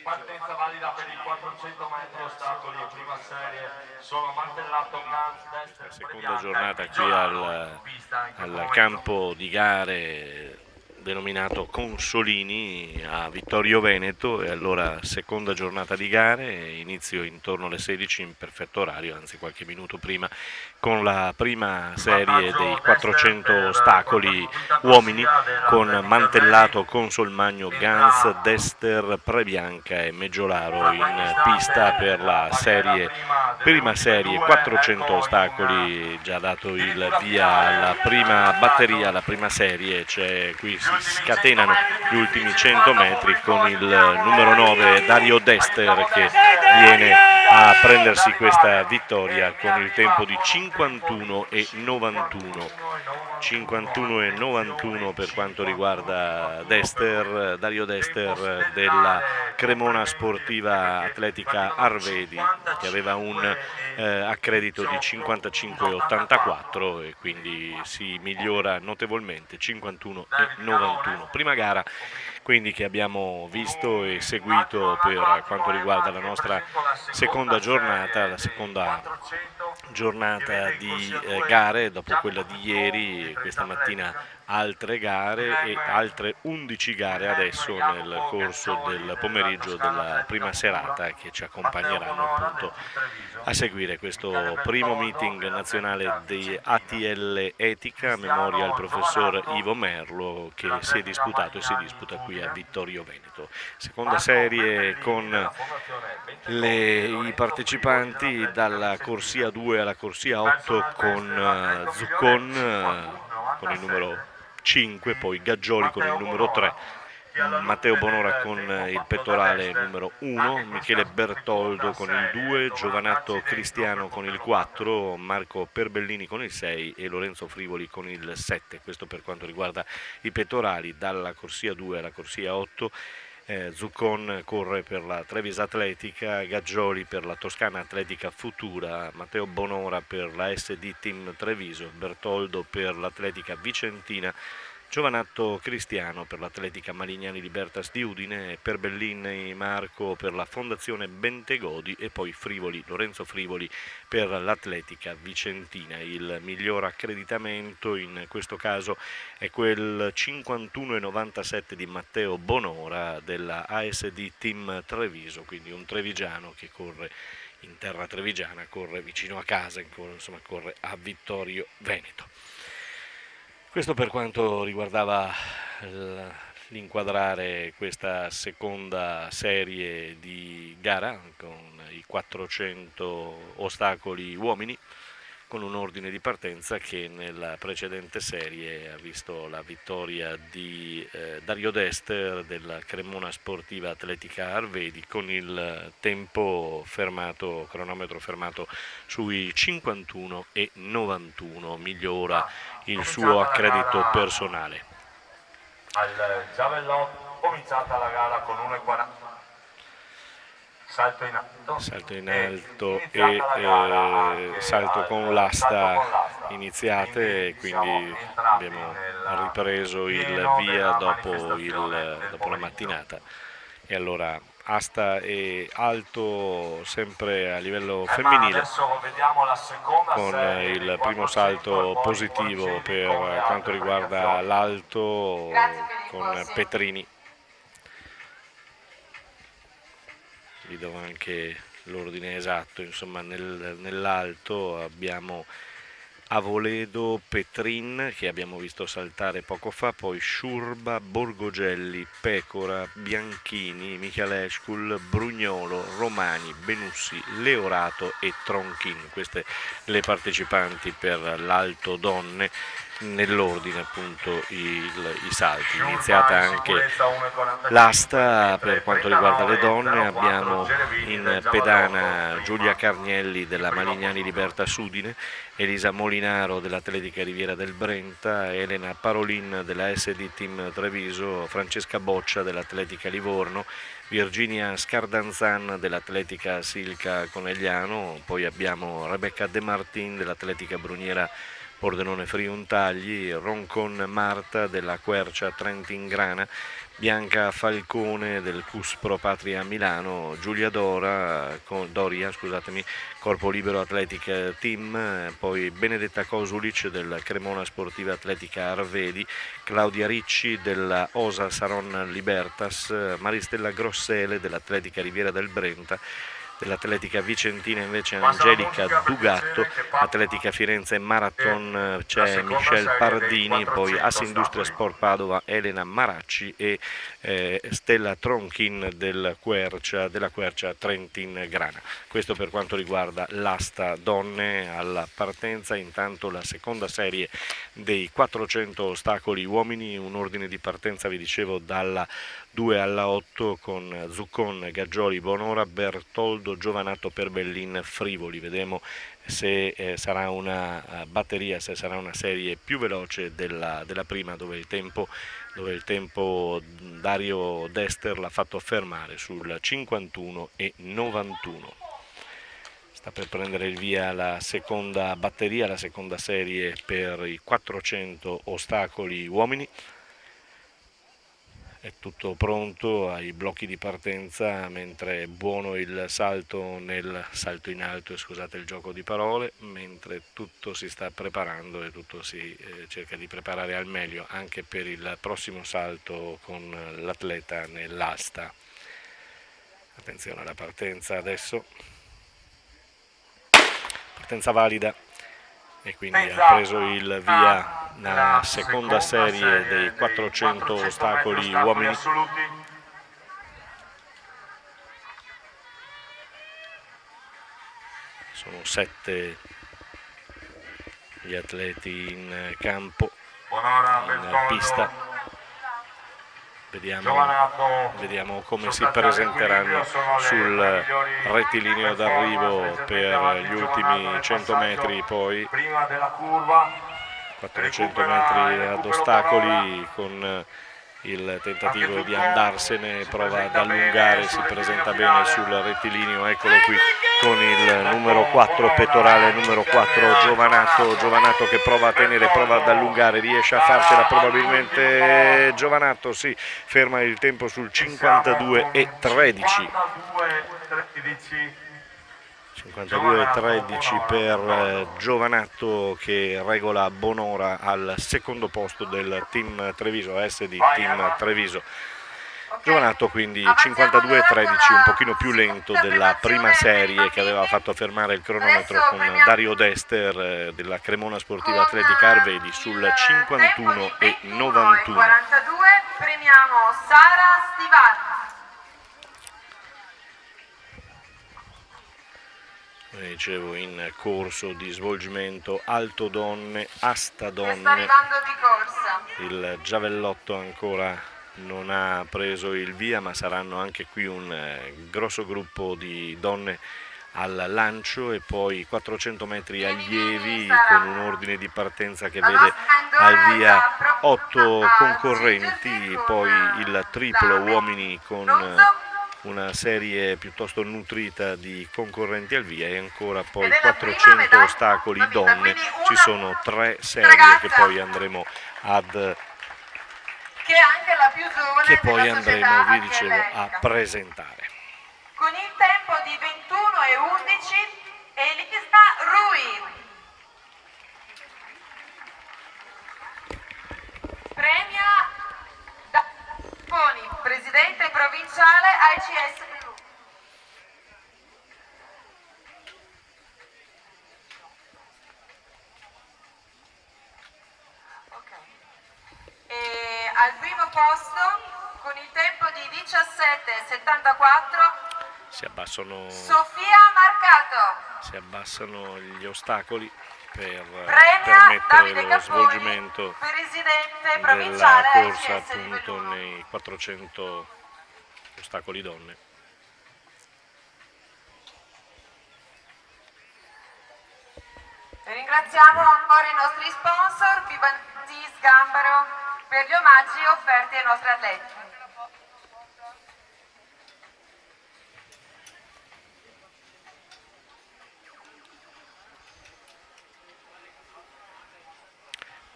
Partenza valida per i 400 metri ostacoli, prima serie, sono Mantellato, Ganz, Dester, Seconda giornata qui al campo di gare denominato Consolini a Vittorio Veneto, e allora seconda giornata di gare, inizio intorno alle 16 in perfetto orario, anzi qualche minuto prima, con la prima serie dei 400 ostacoli uomini con Mantellato, Consolmagno, Ganz, Dester, Prebianca e Meggiolaro in pista per la prima serie 400 ostacoli. Già dato il via alla prima batteria, alla prima serie, qui si scatenano gli ultimi 100 metri con il numero 9 Dario Dester che viene a prendersi questa vittoria con il tempo di 51,91. 51,91 per quanto riguarda Dario Dester della Cremona Sportiva Atletica Arvedi, che aveva un accredito di 55,84 e quindi si migliora notevolmente, 51,91. Prima gara quindi che abbiamo visto e seguito per quanto riguarda la nostra seconda giornata, la seconda giornata di gare dopo quella di ieri. Questa mattina altre gare e altre 11 gare adesso nel corso del pomeriggio della prima serata, che ci accompagneranno appunto a seguire questo primo meeting nazionale di ATL Etica, memoria al professor Ivo Merlo, che si è disputato e si disputa qui a Vittorio Veneto. Seconda serie con i partecipanti dalla corsia 2 alla corsia 8 con Zuccon con il numero 5, poi Gaggioli con il numero 3, Matteo Bonora con il pettorale numero 1, Michele Bertoldo con il 2, Giovanatto Cristiano con il 4, Marco Perbellini con il 6 e Lorenzo Frivoli con il 7. Questo per quanto riguarda i pettorali. Dalla corsia 2 alla corsia 8 Zuccon corre per la Trevis Atletica, Gaggioli per la Toscana Atletica Futura, Matteo Bonora per la SD Team Treviso, Bertoldo per l'Atletica Vicentina, Giovanatto Cristiano per l'Atletica Malignani Libertas di Udine, Perbellini Marco per la Fondazione Bentegodi e poi Lorenzo Frivoli per l'Atletica Vicentina. Il miglior accreditamento in questo caso è quel 51,97 di Matteo Bonora della ASD Team Treviso, quindi un trevigiano che corre in terra trevigiana, corre vicino a casa, insomma corre a Vittorio Veneto. Questo per quanto riguardava l'inquadrare questa seconda serie di gara con i 400 ostacoli uomini, con un ordine di partenza che nella precedente serie ha visto la vittoria di Dario Dester della Cremona Sportiva Atletica Arvedi con il tempo fermato, cronometro fermato sui 51,91, migliora il suo accredito personale. Al Giavellon cominciata la gara con 1,40. Salto in alto e salto con l'asta iniziate, e quindi abbiamo ripreso il via dopo la mattinata. E allora asta e alto sempre a livello femminile, con il primo salto positivo per quanto riguarda l'alto con Petrini. Vi do anche l'ordine esatto, insomma nell'alto abbiamo Avoledo, Petrin che abbiamo visto saltare poco fa, poi Sciurba, Borgogelli, Pecora, Bianchini, Michalescul, Brugnolo, Romani, Benussi, Leorato e Tronchin. Queste le partecipanti per l'alto donne, nell'ordine appunto i salti. Iniziata anche l'asta per quanto riguarda le donne, abbiamo in pedana Giulia Carnielli della Malignani Libertas Udine, Elisa Molinaro dell'Atletica Riviera del Brenta, Elena Parolin della SD Team Treviso, Francesca Boccia dell'Atletica Livorno, Virginia Scardanzan dell'Atletica Silca Conegliano, poi abbiamo Rebecca De Martin dell'Atletica Bruniera Pordenone Friuntagli, Roncon Marta della Quercia Trentin Grana, Bianca Falcone del CUS Pro Patria Milano, Giulia Doria, scusatemi, Corpo Libero Athletic Team, poi Benedetta Kosulic del Cremona Sportiva Atletica Arvedi, Claudia Ricci della Osa Saron Libertas, Maristella Grossele dell'Atletica Riviera del Brenta, dell'Atletica Vicentina invece Angelica Dugatto, Atletica Firenze Marathon c'è Michelle Pardini, poi Ass Industria Sport Padova Elena Maracci e Stella Tronchin della Quercia Trentin Grana. Questo per quanto riguarda l'asta donne alla partenza. Intanto la seconda serie dei 400 ostacoli uomini, un ordine di partenza vi dicevo dalla 2 alla 8 con Zuccon, Gaggioli, Bonora, Bertoldo, Giovannato, Perbellin, Frivoli. Vedremo se sarà una batteria, se sarà una serie più veloce della prima, dove il tempo Dario Dester l'ha fatto fermare sul 51 e 91. Sta per prendere il via la seconda batteria, la seconda serie per i 400 ostacoli uomini. È tutto pronto ai blocchi di partenza, mentre è buono il salto nel salto in alto, scusate il gioco di parole, mentre tutto si sta preparando e tutto si cerca di preparare al meglio anche per il prossimo salto con l'atleta nell'asta. Attenzione alla partenza adesso, partenza valida, e quindi ha preso il via la seconda serie dei 400 ostacoli uomini. Sono 7 gli atleti in campo, in pista. Vediamo come si presenteranno sul rettilineo d'arrivo per gli ultimi 100 metri, poi 400 metri ad ostacoli con il tentativo di andarsene, prova ad allungare, si presenta bene sul rettilineo, eccolo qui con il numero 4, pettorale numero 4, Giovannato che prova a tenere, prova ad allungare, riesce a farcela probabilmente Giovannato, sì, ferma il tempo sul 52 e 13. 52,13 per Giovannato, che regola Bonora al secondo posto del team Treviso, SD Team Treviso. Giovannato quindi 52,13, un pochino più lento della prima serie che aveva fatto fermare il cronometro con Dario Dester della Cremona Sportiva Atletica Arvedi sul 51 e 91. 42 premiamo Sara Stivan. Come dicevo, in corso di svolgimento alto donne, asta donne. Sta arrivando di corsa. Il giavellotto ancora non ha preso il via, ma saranno anche qui un grosso gruppo di donne al lancio, e poi 400 metri allievi con un ordine di partenza che vede al via 8 concorrenti, poi il triplo uomini con una serie piuttosto nutrita di concorrenti al via, e ancora poi 400 ostacoli donne. Ci sono 3 serie che poi andremo vi dicevo, a presentare. Con il tempo di 21 e 11 Elisa Rui. Premia da Poni, presidente provinciale ACS Perù. E al primo posto con il tempo di 17,74 si abbassano gli ostacoli per permettere lo svolgimento della corsa appunto nei 400 ostacoli donne. Ringraziamo ancora i nostri sponsor, Vivanti Sgambaro, per gli omaggi offerti ai nostri atleti.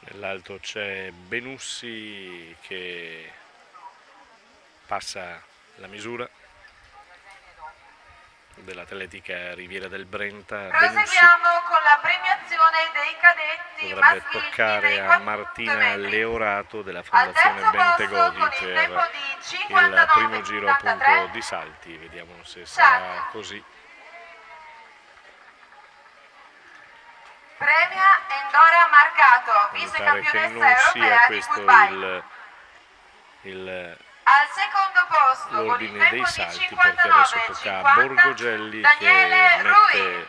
Nell'alto c'è Benussi che passa la misura dell'atletica Riviera del Brenta. Proseguiamo con la premiazione dei cadetti dovrebbe maschili toccare dei a 400 Martina metri. Leorato della Al Fondazione terzo Bentegodi posto con il tempo per di il primo giro appunto 59,83 di salti. Vediamo se sarà così. premia Endora Marcato, Mi vice pare che campionessa non sia europea di questo football. Al secondo posto con il l'ordine tempo dei di salti, perché adesso tocca a 59,50 Borgogelli Daniele che Rui.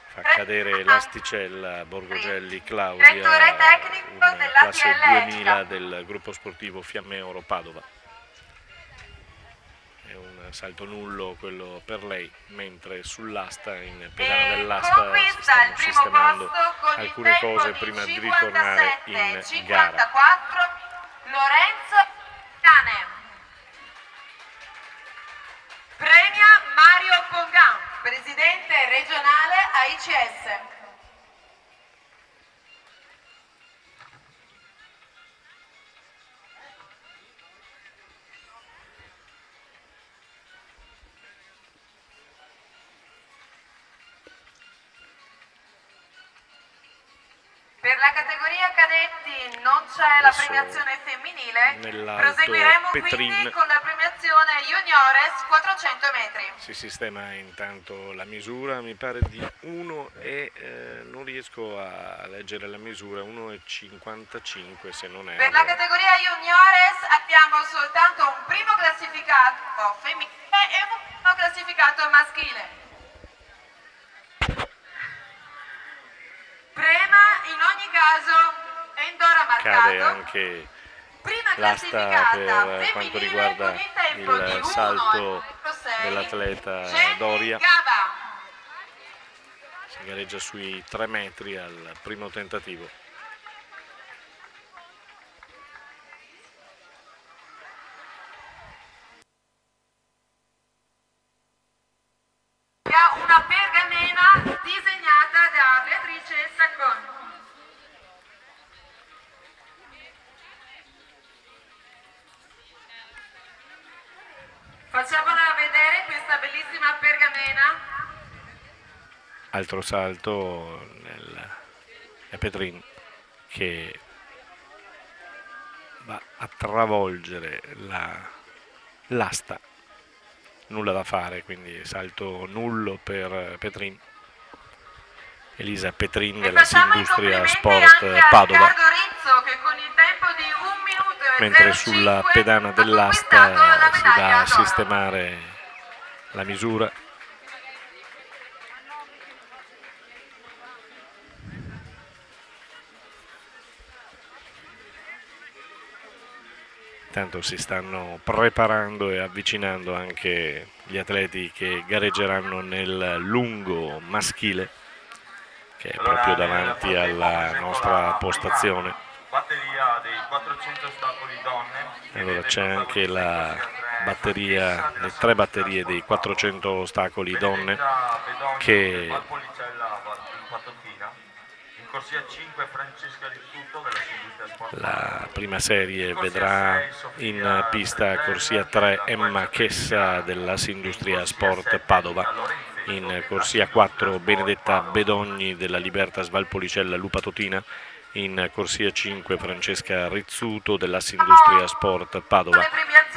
fa cadere l'asticella. Borgogelli Claudia, Direttore tecnico una della classe TL 2000 del gruppo sportivo Fiammeo Padova. È un salto nullo quello per lei, mentre sull'asta, in pedana dell'asta, si conquista il stanno primo sistemando posto con il alcune tempo cose di prima di ritornare in 57,54 gara. Lorenzo Cane. Premia Mario Pongan, presidente regionale AICS. Per la categoria cadetti non c'è la Adesso premiazione femminile, nell'alto proseguiremo Petrin. quindi con la premiazione juniores 400 metri. Si sistema intanto la misura, mi pare di 1 e non riesco a leggere la misura, 1,55 se non Per la erro. categoria juniores abbiamo soltanto un primo classificato femminile e un primo classificato maschile. Prema in ogni caso Endora Cade Marcato, anche prima l'asta classificata per quanto femminile riguarda con il tempo di il salto 1,06 dell'atleta Jenny Doria. Gava. Si gareggia sui 3 metri al primo tentativo. Ha una pergamena disegnata da Beatrice Saccon. Facciamola vedere questa bellissima pergamena. Altro salto nel Petrin che va a travolgere l'asta. Nulla da fare, quindi salto nullo per Petrin. Elisa Petrin E della facciamo i Sindustria complimenti Sport anche a Padova. Riccardo Rizzo che con il tempo di 1 minuto e Mentre 05 sulla pedana ha conquistato dell'asta la si va medaglia a d'oro. sistemare la misura. Intanto si stanno preparando e avvicinando anche gli atleti che gareggeranno nel lungo maschile, che è proprio davanti alla nostra postazione. Batteria dei 400 ostacoli donne. Allora c'è anche la batteria, le 3 batterie dei 400 ostacoli donne che Valpolicella in Patottina. In corsia 5 Francesca Rizzuto della Sindustria Sport. la prima serie vedrà in pista corsia 3 Emma Chessa della Sindustria Sport Padova, in corsia 4 Benedetta Bedogni della Libertas Valpolicella Lupatotina, in corsia 5 Francesca Rizzuto della Sindustria Sport Padova,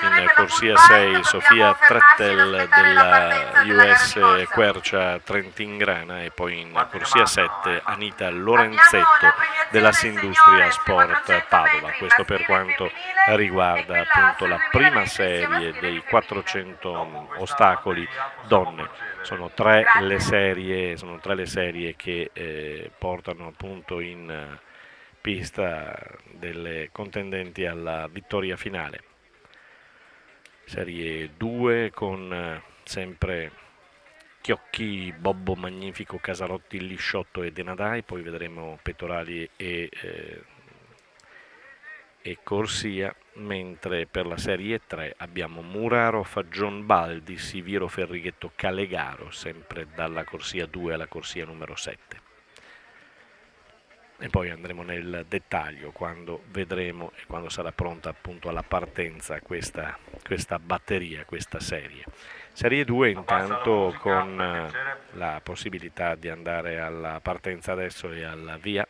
in corsia 6 Sofia Trettel della US Quercia Trentingrana e poi in corsia 7 Anita Lorenzetto della Sindustria Sport Padova. Questo per quanto riguarda appunto la prima serie dei 400 ostacoli donne. Sono tre le serie che portano appunto in pista delle contendenti alla vittoria finale. Serie 2 con sempre Chiocchi, Bobbo, Magnifico, Casarotti, Lisciotto e Denadai, poi vedremo Pettorali e Corsia, mentre per la Serie 3 abbiamo Muraro, Faggion Baldi, Siviero, Ferrighetto, Calegaro, sempre dalla corsia 2 alla corsia numero 7. e poi andremo nel dettaglio quando vedremo e quando sarà pronta appunto alla partenza questa batteria, questa serie. Serie 2 intanto con la possibilità di andare alla partenza adesso e alla via.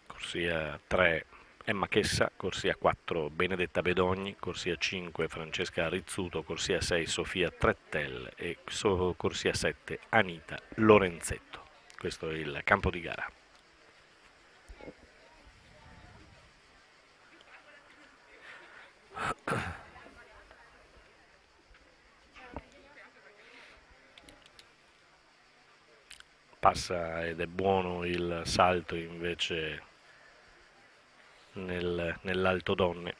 Corsia 3 Emma Chessa, corsia 4 Benedetta Bedogni, corsia 5 Francesca Rizzuto, corsia 6 Sofia Trettel e corsia 7 Anita Lorenzetto. Questo è il campo di gara. Passa ed è buono il salto invece nell'alto donne.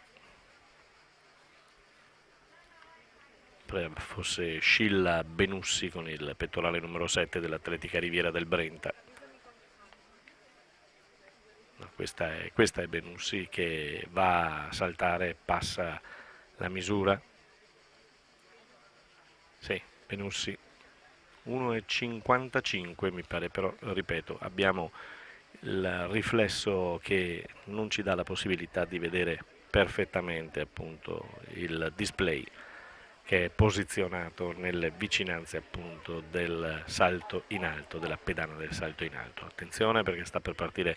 Fosse Scilla Benussi con il pettorale numero 7 dell'Atletica Riviera del Brenta. No, questa è Benussi che va a saltare, passa la misura. Sì, Benussi 1,55 mi pare, però ripeto, abbiamo il riflesso che non ci dà la possibilità di vedere perfettamente appunto il display che è posizionato nelle vicinanze appunto del salto in alto, della pedana del salto in alto. Attenzione perché sta per partire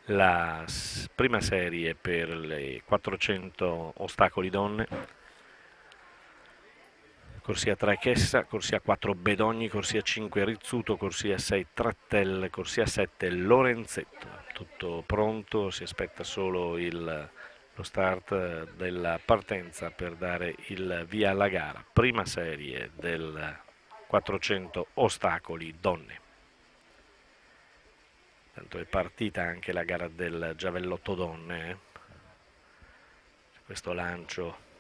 la prima serie per le 400 ostacoli donne. Corsia 3 Chessa, corsia 4 Bedogni, corsia 5 Rizzuto, corsia 6 Trattel, corsia 7 Lorenzetto. Tutto pronto, si aspetta solo lo start della partenza per dare il via alla gara. Prima serie del 400 ostacoli donne. Tanto è partita anche la gara del giavellotto donne. Questo lancio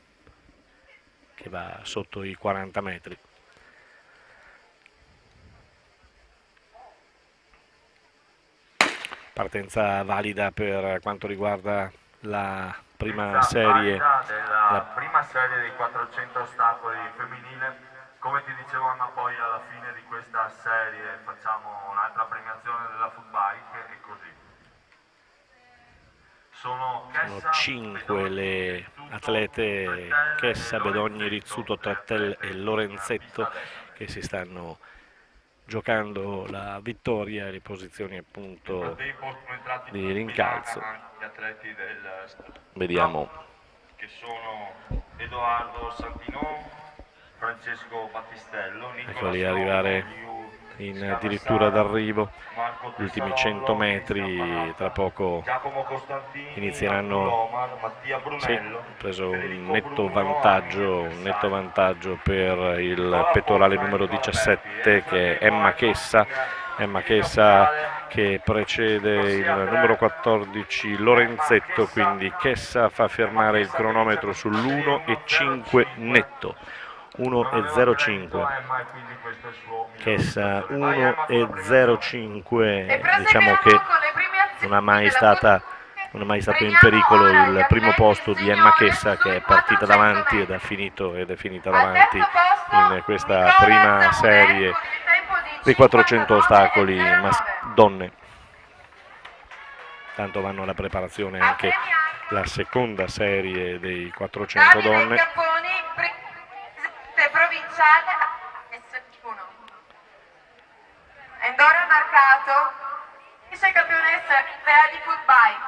che va sotto i 40 metri. Partenza valida per quanto riguarda la prima serie. La prima serie dei 400 ostacoli femminile. Come ti dicevo Anna, poi alla fine di questa serie facciamo un'altra premiazione della food bike e così. Sono 5 le atlete Chessa, Bedogni, Rizzuto, Trattel e Lorenzetto che si stanno giocando la vittoria e le posizioni appunto di rincalzo. Vediamo che sono Edoardo Santino, Francesco Battistello, eccoli arrivare addirittura d'arrivo. Gli ultimi 100 metri tra poco inizieranno. Sì, preso un netto vantaggio per il pettorale numero 17 che è Emma Chessa che precede il numero 14 Lorenzetto, quindi Chessa fa fermare il cronometro sull'1,5 netto. 1,05 Chessa 1,05, diciamo che non è mai stato in pericolo il primo posto di Emma Chessa, che è partita davanti ed è finita davanti in questa prima serie dei 400 ostacoli donne. Tanto vanno alla preparazione anche la seconda serie dei 400 donne. Provinciale S1. Endora marcato, vice campionessa europea di food bike.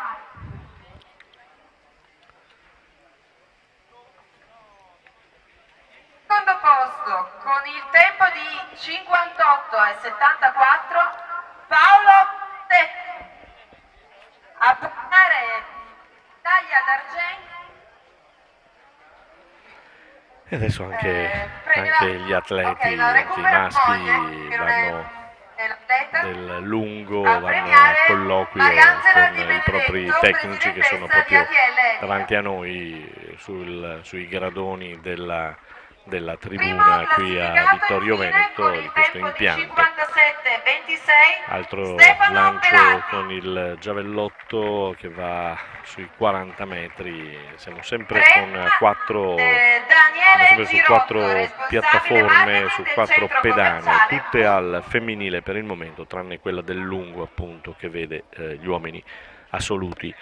Secondo posto con il tempo di 58,74 Paolo Tetti. A puntare medaglia d'argento. E adesso anche gli atleti, anche i maschi vanno del lungo, vanno a colloquio con i propri tecnici che sono proprio davanti a noi sui gradoni della tribuna qui a Vittorio Veneto di questo impianto. Altro lancio con il giavellotto che va sui 40 metri, siamo sempre con quattro piattaforme, su 4 pedane, tutte al femminile per il momento, tranne quella del lungo appunto che vede gli uomini assoluti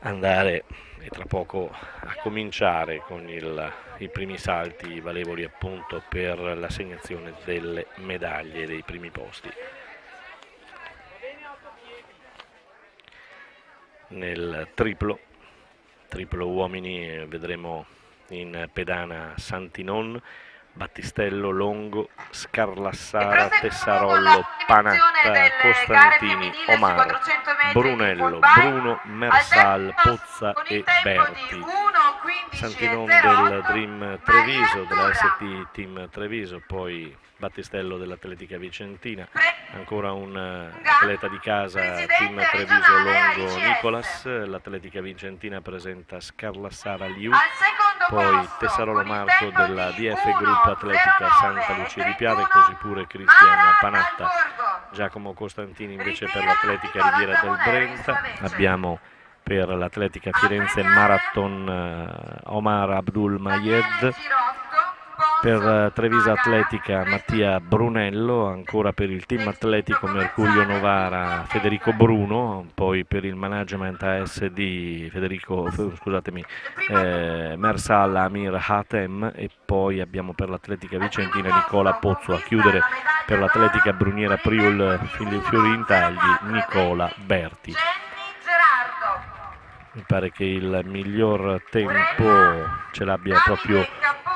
andare e tra poco a cominciare con i primi salti valevoli appunto per l'assegnazione delle medaglie dei primi posti. Nel triplo uomini vedremo in pedana Santinon, Battistello, Longo, Scarlassara, Tessarollo, Panatta, Costantini, Omar, Brunello, Bruno, Mersal, Pozza e Berti. Santinon del Dream Treviso, della ST Team Treviso, poi Battistello dell'Atletica Vicentina, ancora un atleta di casa Team Treviso Longo Nicolas, l'Atletica Vicentina presenta Scarlassara Liu, poi Tessarolo Marco della DF Group Atletica Santa Lucia di Piave, così pure Cristian Panatta. Giacomo Costantini invece per l'Atletica Riviera del Brenta. Abbiamo per l'Atletica Firenze Marathon Omar Abdul Mayed, per Treviso Atletica Mattia Brunello, ancora per il team atletico Mercurio Novara Federico Bruno, poi per il management ASD Mersal Amir Hatem, e poi abbiamo per l'Atletica Vicentina Nicola Pozzo, a chiudere per l'Atletica Bruniera Priul Fiorintagli Nicola Berti. Mi pare che il miglior tempo ce l'abbia proprio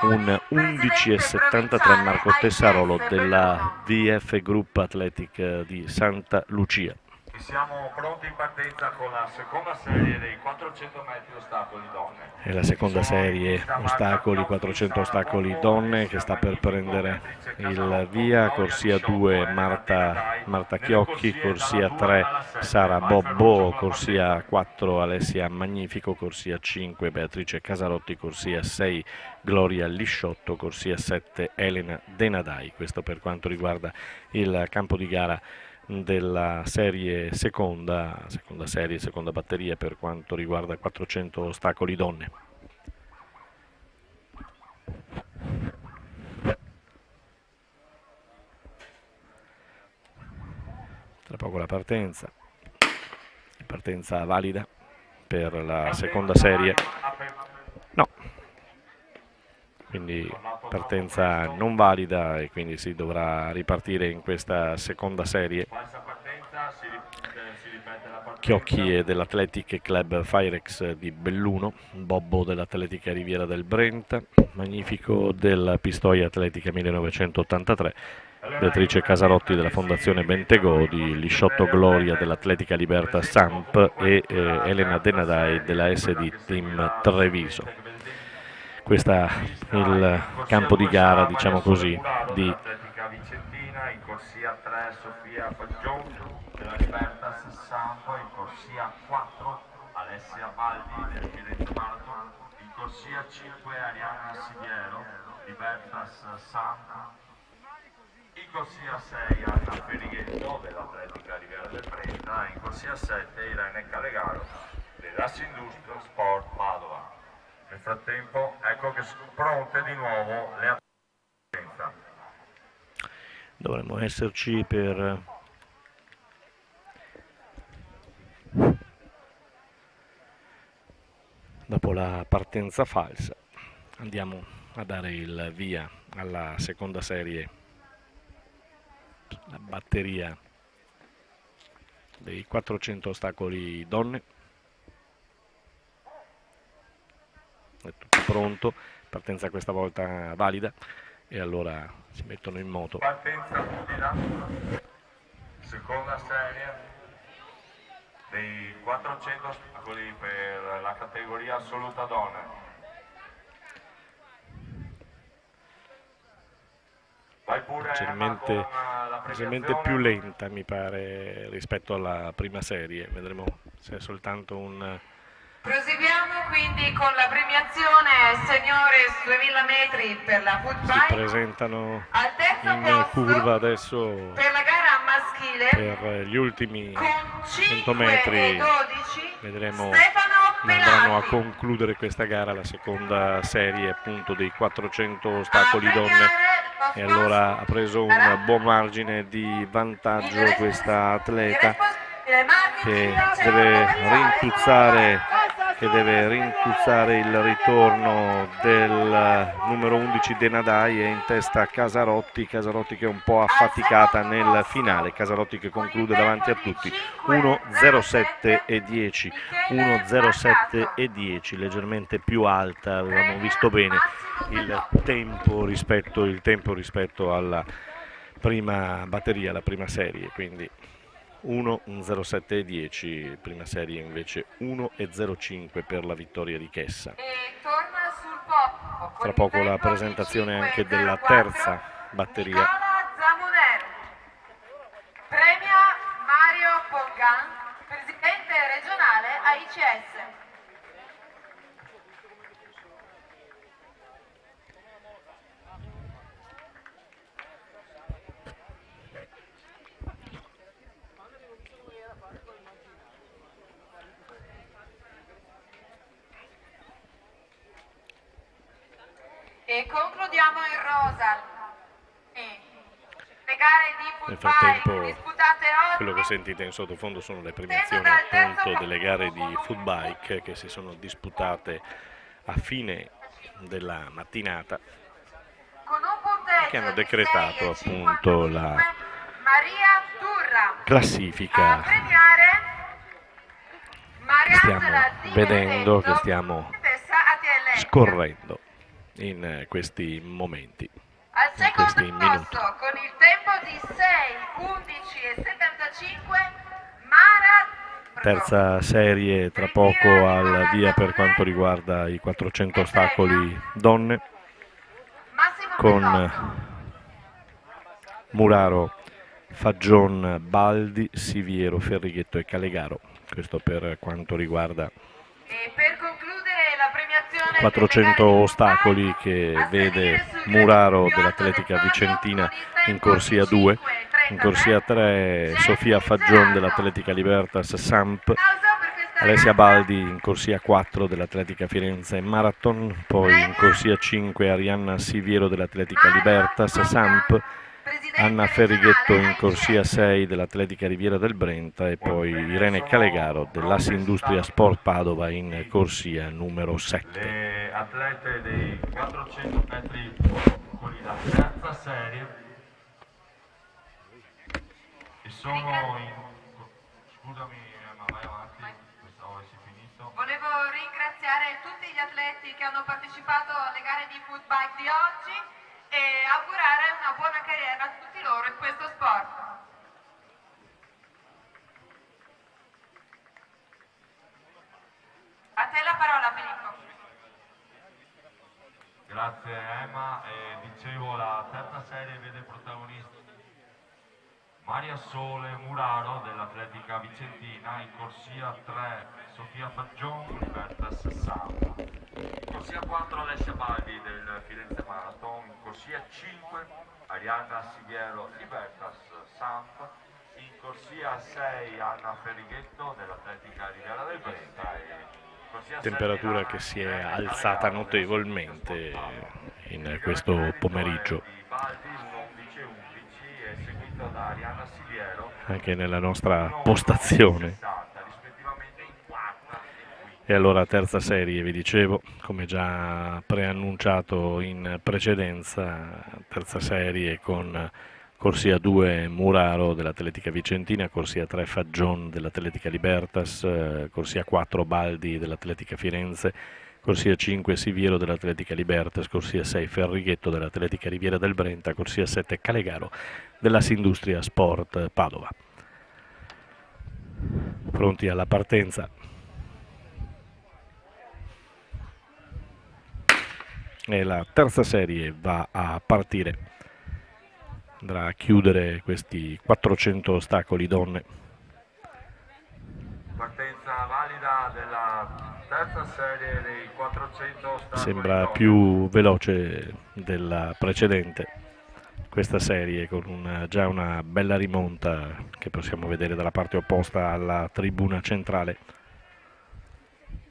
un 11,73 Marco Tessarolo della VF Group Athletic di Santa Lucia. Siamo pronti in partenza con la seconda serie dei 400 metri ostacoli donne. È la seconda serie ostacoli, 400 ostacoli donne, che sta per prendere il via. Corsia 2 Marta Chiocchi, corsia 3 Sara Bobbo, corsia 4 Alessia Magnifico, corsia 5 Beatrice Casarotti, corsia 6 Gloria Lisciotto, corsia 7 Elena Denadai. Questo per quanto riguarda il campo di gara della serie seconda batteria per quanto riguarda 400 ostacoli donne. Tra poco la partenza valida per la seconda serie, no, quindi partenza non valida e quindi si dovrà ripartire in questa seconda serie. Chiocchi è dell'Athletic Club Firex di Belluno, Bobbo dell'Atletica Riviera del Brenta, Magnifico della Pistoia Atletica 1983, Beatrice Casarotti della Fondazione Bentegodi, Lisciotto Gloria dell'Atletica Liberta Samp e Elena Denadai della SD Team Treviso. Questo è il campo di gara, diciamo così, di Atletica Vicentina, in corsia 3 Sofia Fagion della Libertas Sampo, in corsia 4 Alessia Baldi del Firenze Marathon, in corsia 5 Arianna Siviero Libertas Sampo, in corsia 6 Anna Ferighetto dell'Atletica Riviera del Brenta, in corsia 7 Irene Calegaro dell'Assindustria Sport Padova. Nel frattempo ecco che sono pronte di nuovo le attività. Dovremmo esserci per dopo la partenza falsa. Andiamo a dare il via alla seconda serie, la batteria dei 400 ostacoli donne. È tutto pronto, partenza questa volta valida e allora si mettono in moto. Partenza valida, seconda serie dei 400 ostacoli per la categoria assoluta donne. Leggermente più lenta mi pare rispetto alla prima serie, vedremo se è soltanto un... Proseguiamo quindi con la premiazione Seniores 2000 metri per la foot Si bike. presentano Al terzo in posto curva adesso per la gara maschile per gli ultimi con 100 5 metri. e 12 Vedremo Stefano come andranno a Pelati. concludere questa gara, la seconda serie appunto dei 400 A ostacoli donne, premiare lo e allora ha preso un sarà buon margine di vantaggio questa atleta il che responsabile deve rintuzzare il ritorno del numero 11 Denadai, e in testa Casarotti che è un po' affaticata nel finale. Casarotti che conclude davanti a tutti 1.07 e 10, 1.07 e 10, leggermente più alta, avevamo visto bene il tempo rispetto alla prima batteria, la prima serie, quindi 1.07 e 10, prima serie invece 1.05 per la vittoria di Chessa. e torna sul podio con Tra il poco la tempo di presentazione anche 5.04 della terza batteria. Nicola Zamunero. Premia Mario Pongan, presidente regionale AICS. E concludiamo in rosa. Le gare di Nel football frattempo disputate quello che oggi. sentite in sottofondo sono le premiazioni appunto delle gare di footbike che si sono disputate a fine della mattinata, Con un punteggio che hanno di decretato 6,55, appunto la Maria Turra. A classifica premiare che Mariangela stiamo Di vedendo, che Benedetto, stiamo Tessa ATL. scorrendo in questi momenti, Al in questi secondo minuti. posto con il tempo di 6, 11 e 75 Mara. Terza serie tra poco al via per quanto riguarda i 400 ostacoli donne, Massimo con Bellotto. Muraro, Fagion, Baldi, Siviero, Ferrighetto e Calegaro. Questo per quanto riguarda E per concludere la premiazione 400 delle gare di ostacoli football, che a vede salire sul Muraro più alto dell'Atletica del podio Vicentina con il in tempo corsia di 2, 5,33, in corsia 3 Sofia Fagion dell'Atletica Libertas Samp, applauso per questa Alessia ragazza. Baldi in corsia 4 dell'Atletica Firenze Marathon, poi in corsia 5 Arianna Siviero dell'Atletica Libertas Samp, Anna Ferrighetto in corsia 6 dell'Atletica Riviera del Brenta, e poi Irene Calegaro dell'Assi Industria Sport Padova in corsia numero 7. Le atlete dei 400 metri con la terza serie e sono in... Scusami, ma vai avanti, pensavo avessi finito. Volevo ringraziare tutti gli atleti che hanno partecipato alle gare di footbike di oggi e augurare una buona carriera a tutti loro in questo sport. A te la parola, Filippo. Grazie Emma, dicevo la terza serie vede protagonisti Maria Sole Muraro dell'Atletica Vicentina, in corsia 3 Sofia Fagion, Libertas Samp, in corsia 4 Alessia Baldi del Firenze Marathon, in corsia 5 Arianna Siviero Libertas Samp, in corsia 6 Anna Ferrighetto dell'Atletica Riviera del Brenta, e in corsia 7 Temperatura che si è alzata notevolmente in questo pomeriggio anche nella nostra postazione. E allora terza serie, vi dicevo, come già preannunciato in precedenza, terza serie con corsia 2 Muraro dell'Atletica Vicentina, corsia 3 Fagion dell'Atletica Libertas, corsia 4 Baldi dell'Atletica Firenze, corsia 5 Siviero dell'Atletica Libertas, corsia 6 Ferrighetto dell'Atletica Riviera del Brenta, corsia 7 Calegaro dell'Assi Industria Sport Padova. Pronti alla partenza. E la terza serie va a partire, andrà a chiudere questi 400 ostacoli donne. Partenza valida della terza terza serie dei 400 sembra più veloce della precedente questa serie, con già una bella rimonta che possiamo vedere dalla parte opposta alla tribuna centrale.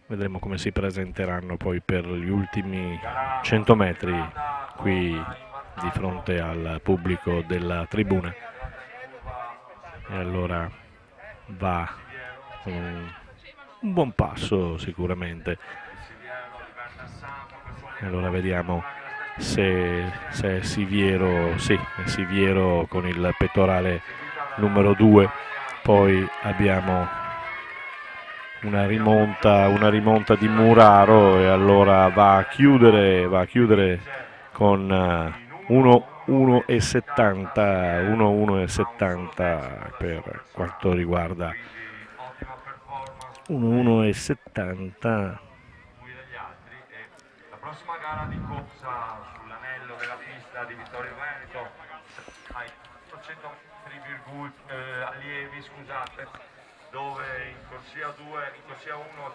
Vedremo come si presenteranno poi per gli ultimi 100 metri qui di fronte al pubblico della tribuna. E allora va un buon passo sicuramente. E allora vediamo se è Siviero, sì, è Siviero con il pettorale numero 2. Poi abbiamo una rimonta di Muraro e allora va a chiudere con 1:70 per quanto riguarda 1:70. La prossima gara di corsa sull'anello della pista di Vittorio Veneto ai 800 allievi, scusate, dove in corsia 1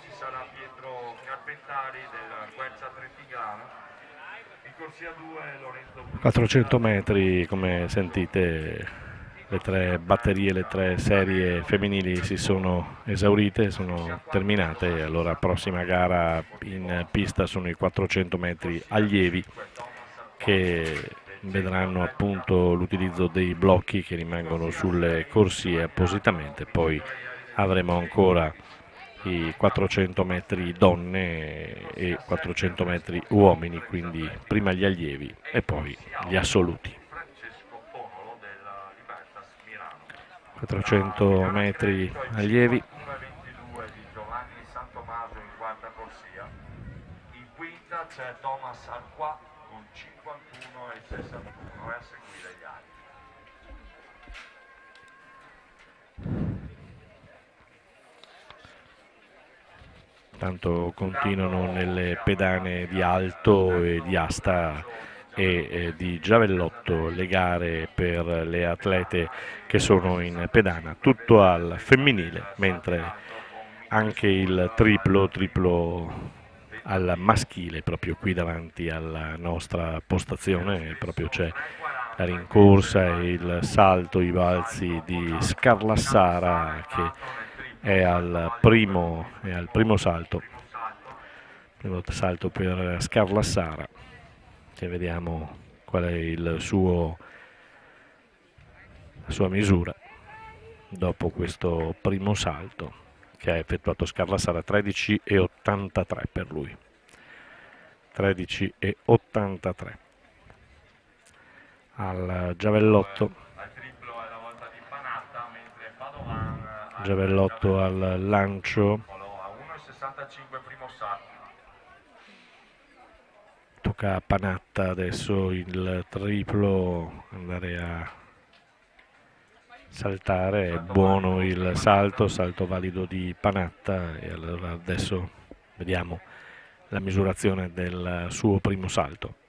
ci sarà Pietro Carpentari del Quercia Trentigrano, in corsia 2 Lorenzo 400 metri, come sentite le tre batterie, le tre serie femminili si sono esaurite, sono terminate. Allora prossima gara in pista sono i 400 metri allievi che vedranno appunto l'utilizzo dei blocchi che rimangono sulle corsie appositamente. Poi avremo ancora i 400 metri donne e 400 metri uomini, quindi prima gli allievi e poi gli assoluti. 400 metri allievi. 22 di Giovanni San Tommaso in quarta corsia, in quinta c'è Thomas Arquà con 51,61 e a seguire gli altri. Tanto continuano nelle pedane di alto e di asta e di giavellotto le gare per le atlete che sono in pedana, tutto al femminile, mentre anche il triplo al maschile, proprio qui davanti alla nostra postazione, proprio c'è la rincorsa e il salto, i balzi di Scarlassara che è al primo salto per Scarlassara, che vediamo qual è la sua misura dopo questo primo salto che ha effettuato Scarlassara. 13,83 per lui, 13,83 al giavellotto. Giavellotto al lancio, tocca a Panatta adesso il triplo, andare a saltare, è buono il salto valido di Panatta e allora adesso vediamo la misurazione del suo primo salto.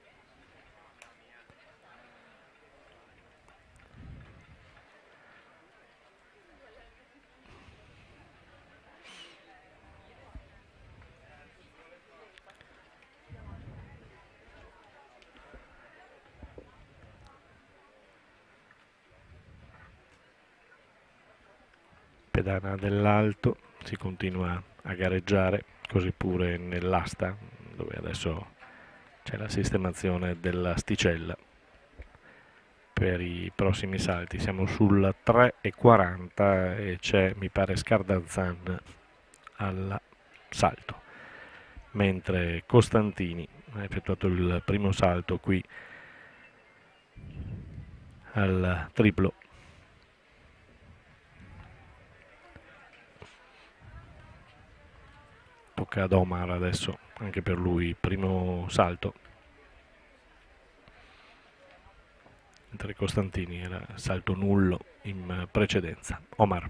Pedana dell'alto, si continua a gareggiare, così pure nell'asta, dove adesso c'è la sistemazione dell'asticella per i prossimi salti. Siamo sul 3,40 e c'è, mi pare, Scardanzan al salto, mentre Costantini ha effettuato il primo salto qui al triplo. Tocca ad Omar adesso, anche per lui primo salto, mentre Costantini era salto nullo in precedenza. Omar.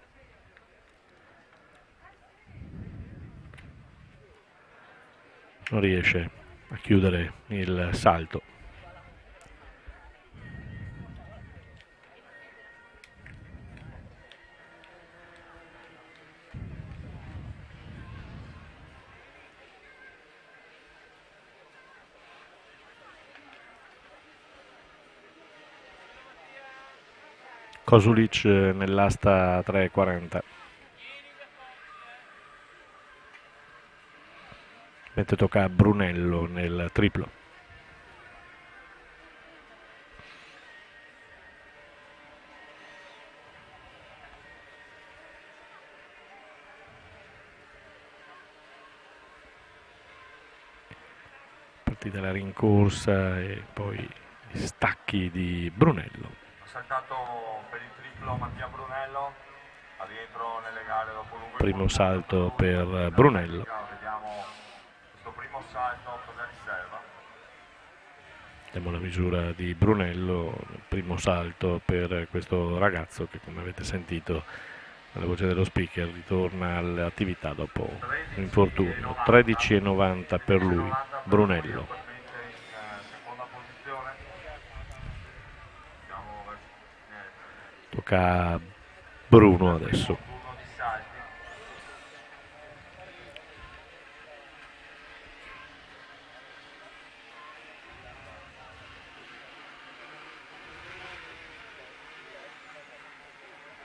Non riesce a chiudere il salto. Kosulic nell'asta 3,40. Mentre tocca a Brunello nel triplo. Partita la rincorsa e poi gli stacchi di Brunello. Ha saltato per il triplo Mattia Brunello, a rientro nelle gare dopo un lungo Primo salto per Brunello. Vediamo questo primo salto cosa riserva. Vediamo la misura di Brunello, il primo salto per questo ragazzo che, come avete sentito dalla voce dello speaker, ritorna all'attività dopo l'infortunio. 13,90 per lui, Brunello. Tocca a Bruno adesso.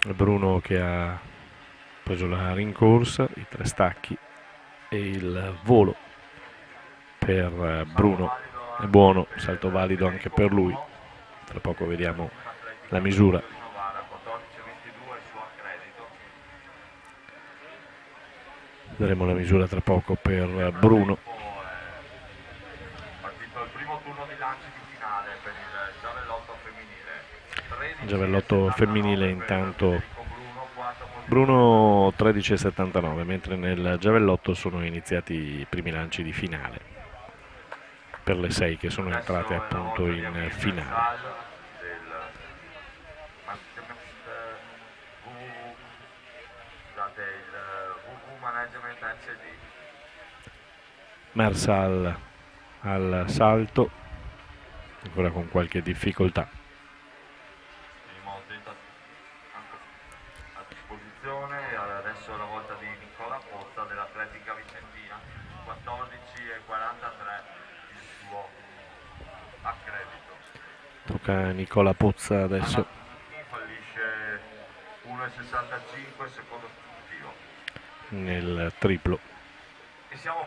Bruno che ha preso la rincorsa, i 3 stacchi e il volo per Bruno è buono, salto valido anche per lui. Tra poco vediamo la misura. Vedremo la misura tra poco per Bruno. Partito il primo turno di lanci di finale per il giavellotto femminile. Giavellotto femminile intanto Bruno 13,79, mentre nel giavellotto sono iniziati i primi lanci di finale per le 6 che sono entrate appunto in finale. Mersal al salto, ancora con qualche difficoltà. A disposizione, adesso è la volta di Nicola Pozza dell'Atletica Vicentina, 14,43 il suo accredito. Tocca a Nicola Pozza adesso. Fallisce 1,65 secondo consecutivo. Nel triplo. E siamo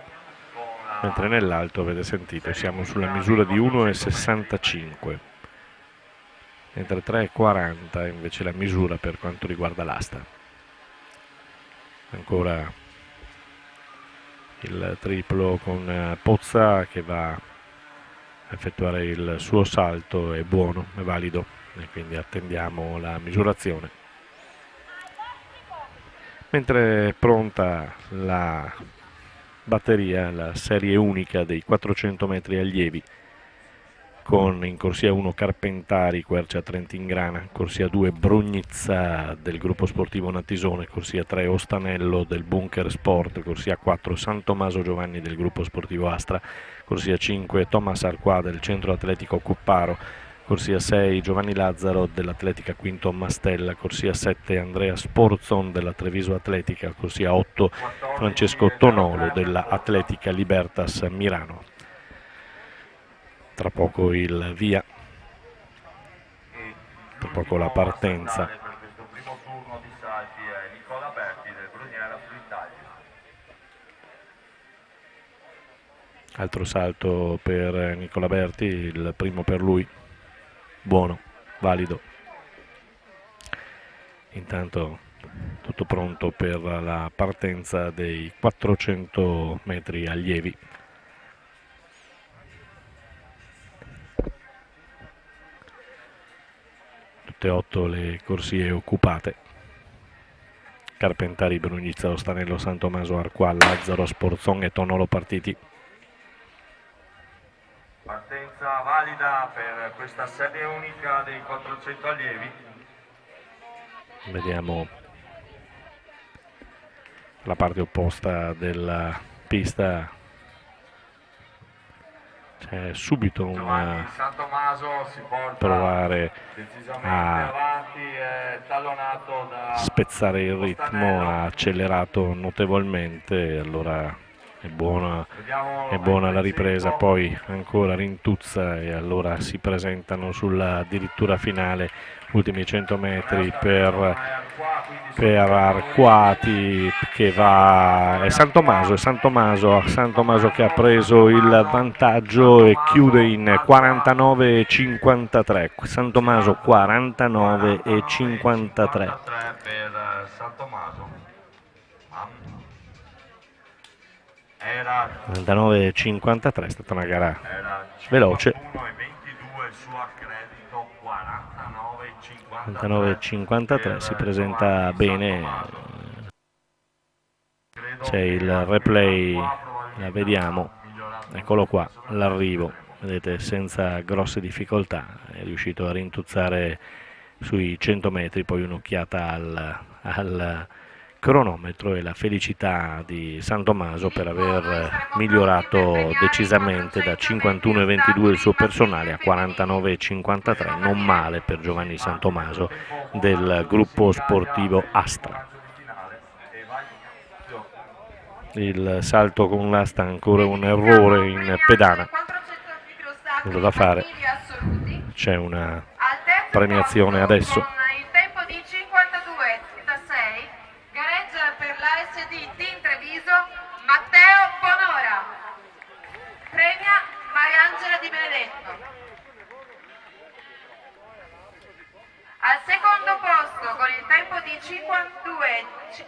con la... Mentre nell'alto, avete sentito, siamo sulla misura di 1,65. Mentre 3,40 invece la misura per quanto riguarda l'asta. Ancora il triplo con Pozza che va a effettuare il suo salto, è buono, è valido e quindi attendiamo la misurazione. Mentre è pronta la batteria, la serie unica dei 400 metri allievi, con in corsia 1 Carpentari, Quercia Trentingrana, corsia 2 Brugnizza del gruppo sportivo Natisone, corsia 3 Ostanello del Bunker Sport, corsia 4 San Tommaso Giovanni del gruppo sportivo Astra, corsia 5 Thomas Arquà del centro atletico Cupparo, corsia 6 Giovanni Lazzaro dell'Atletica Quinto Mastella, corsia 7 Andrea Sporzon della Treviso Atletica, corsia 8 Francesco Tonolo della Atletica Libertas Mirano. Tra poco il via, tra poco la partenza. Per questo primo turno di salti è Nicola Berti del Bruniera sull'Italia. Altro salto per Nicola Berti, il primo per lui, buono, valido. Intanto tutto pronto per la partenza dei 400 metri allievi. Tutte 8 le corsie occupate. Carpentari, Brugnizza, Ostanello, San Tommaso, Arquà, Lazzaro, Sporzon e Tonolo partiti. Partenza valida per questa serie unica dei 400 allievi. Vediamo la parte opposta della pista. C'è subito un San Tommaso si porta provare decisamente a avanti, è tallonato da spezzare il ritmo, ha accelerato notevolmente, allora è buona la ripresa, poi ancora Rintuzza e allora si presentano sulla addirittura finale, ultimi 100 metri per Arquati che va, è San Tommaso che ha preso il vantaggio e chiude in 49,53, San Tommaso 49,53. per San Tommaso. 49,53, è stata una gara veloce. 51,22 il suo accredito, 49,53, si presenta bene. C'è il replay, la vediamo, eccolo qua, l'arrivo, vedete, senza grosse difficoltà, è riuscito a rintuzzare sui 100 metri, poi un'occhiata al cronometro e la felicità di San Tommaso per aver migliorato decisamente da 51,22 il suo personale a 49,53, non male per Giovanni San Tommaso del gruppo sportivo Astra. Il salto con l'asta, ancora un errore in pedana, nulla da fare, c'è una premiazione adesso. Con il tempo di 52,36 gareggia per l'ASD Team Treviso Matteo Bonora, premia Mariangela Di Benedetto. Al secondo posto con il tempo di 52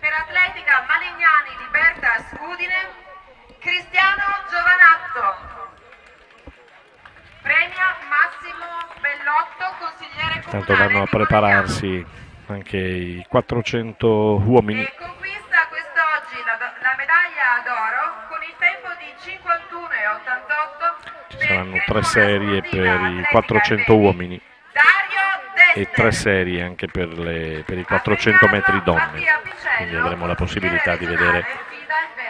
per Atletica Malignani Libertas Udine Cristiano Giovanatto, premia Massimo Bellotto, consigliere comunale. Tanto vanno a prepararsi anche i 400 uomini. E conquista quest'oggi la medaglia d'oro con il tempo di 51,88. Ci saranno 3 serie per i 400 uomini e 3 serie anche per i 400 metri donne, quindi avremo la possibilità di vedere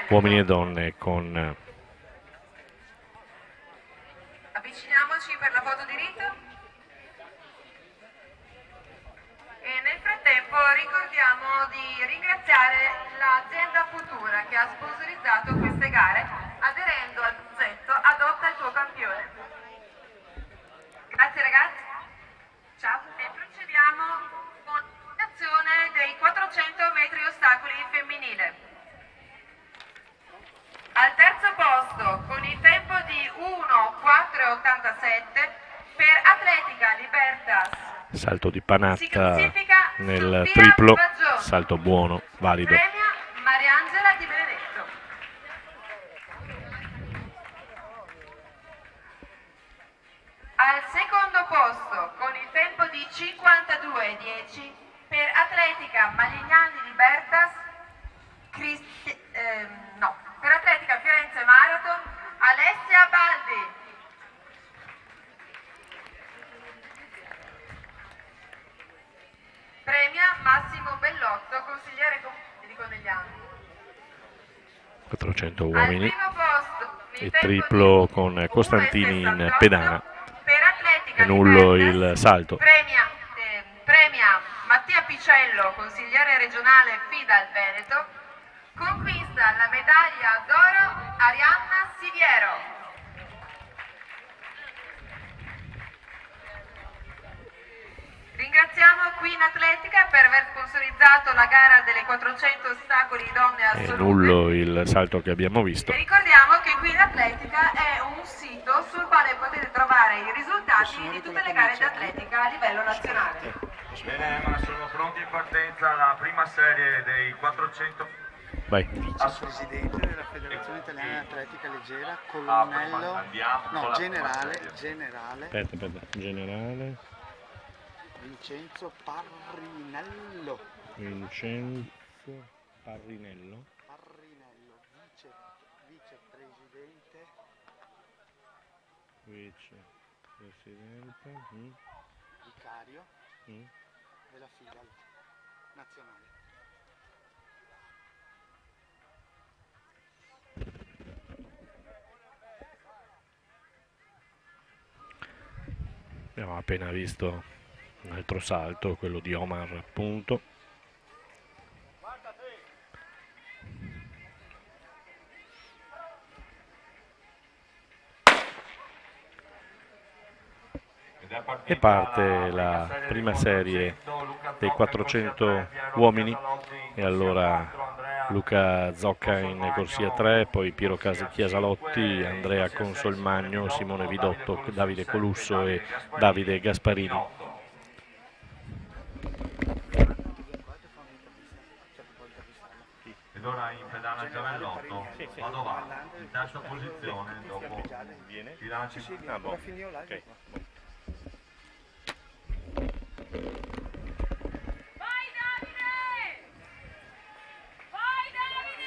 uomini e donne con... Avviciniamoci per la foto di rito. E nel frattempo ricordiamo di ringraziare l'azienda Futura che ha sponsorizzato queste gare aderendo al progetto Adotta il tuo campione. Grazie ragazzi. Ciao. E procediamo con l'azione dei 400 metri ostacoli femminile. Al terzo posto con il tempo di 1,4,87 per Atletica Libertas. Salto di Panatta nel triplo, salto buono, valido. Premia Mariangela Di Benedetto. Al secondo posto con il tempo di 52,10 per Atletica Malignani Libertas per Atletica Firenze Marathon Alessia Baldi. Premia Massimo Bellotto, consigliere comunale di Conegliano. 400 uomini Al primo posto, e triplo con Costantini in pedana. Per Atletica È nullo Libertas, il salto. Premia Mattia Picello, consigliere regionale FIDAL Veneto. Conquista la medaglia d'oro Arianna Siviero. Ringraziamo Queen Atletica per aver sponsorizzato la gara delle 400 ostacoli donne È assolute. nullo il salto che abbiamo visto. E ricordiamo che Queen Atletica è un sito sul quale potete trovare i risultati di tutte le gare di atletica a livello nazionale. Bene, ma sono pronti in partenza la prima serie dei 400. Vai. Presidente della Federazione Italiana Atletica Leggera, colonnello, generale, Aspetta, generale Vincenzo Parrinello, vicepresidente, vicario della FIDAL nazionale. Abbiamo appena visto un altro salto, quello di Omar appunto. e parte la prima serie dei 400 uomini. E allora Luca Zocca in corsia 3, poi Piero Chiasalotti, Andrea Consolmagno, Simone Vidotto, Davide Colusso e Davide Gasparini. Ed ora in pedana Giavellotto, Padova, in terza posizione dopo i lanci. Okay.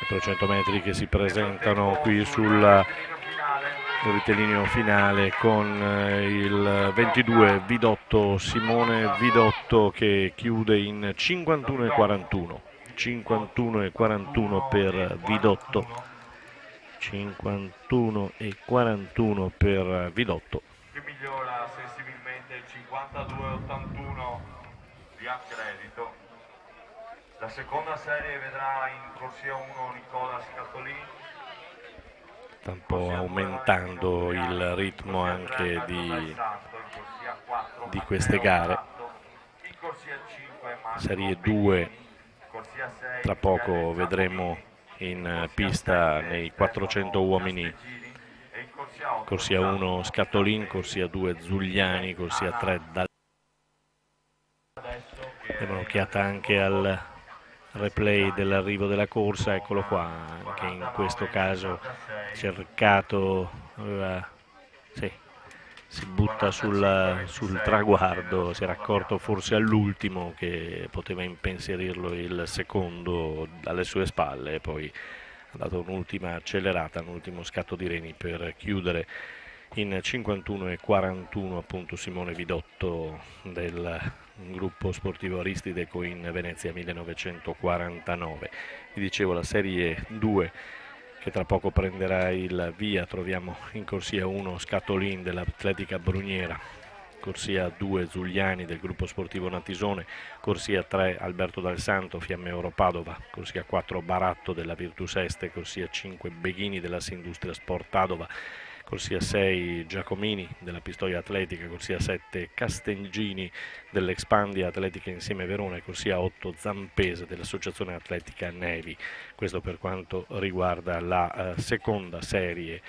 400 metri che si presentano qui sul rettilineo finale con il 22 Vidotto, Simone Vidotto, che chiude in 51,41. 51,41 per Vidotto, 51,41 per Vidotto. Che migliora sensibilmente il 52,81 di accredito. La seconda serie vedrà in corsia 1 Nicola Scattolin. Sta un po' aumentando il ritmo anche di queste gare. Serie 2 tra poco vedremo in pista nei 400 uomini. Corsia 1 Scattolin, corsia 2 Zugliani, corsia 3 Dal. Diamo un'occhiata anche al replay dell'arrivo della corsa, eccolo qua, anche in questo caso cercato, si butta sul traguardo, si era accorto forse all'ultimo che poteva impensierirlo il secondo alle sue spalle e poi ha dato un'ultima accelerata, un ultimo scatto di reni per chiudere in 51,41 appunto Simone Vidotto del gruppo sportivo Aristideco in Venezia 1949. Vi dicevo, la serie 2 che tra poco prenderà il via, troviamo in corsia 1 Scattolin dell'Atletica Bruniera, corsia 2 Zugliani del gruppo sportivo Natisone, corsia 3 Alberto Dal Santo, Fiamme Oro Padova, corsia 4 Baratto della Virtus Este, corsia 5 Beghini della Sindustria Sport Padova, corsia 6 Giacomini della Pistoia Atletica, corsia 7 Castengini dell'Expandia Atletica Insieme Verona e corsia 8 Zampese dell'Associazione Atletica Nevi. Questo per quanto riguarda la seconda serie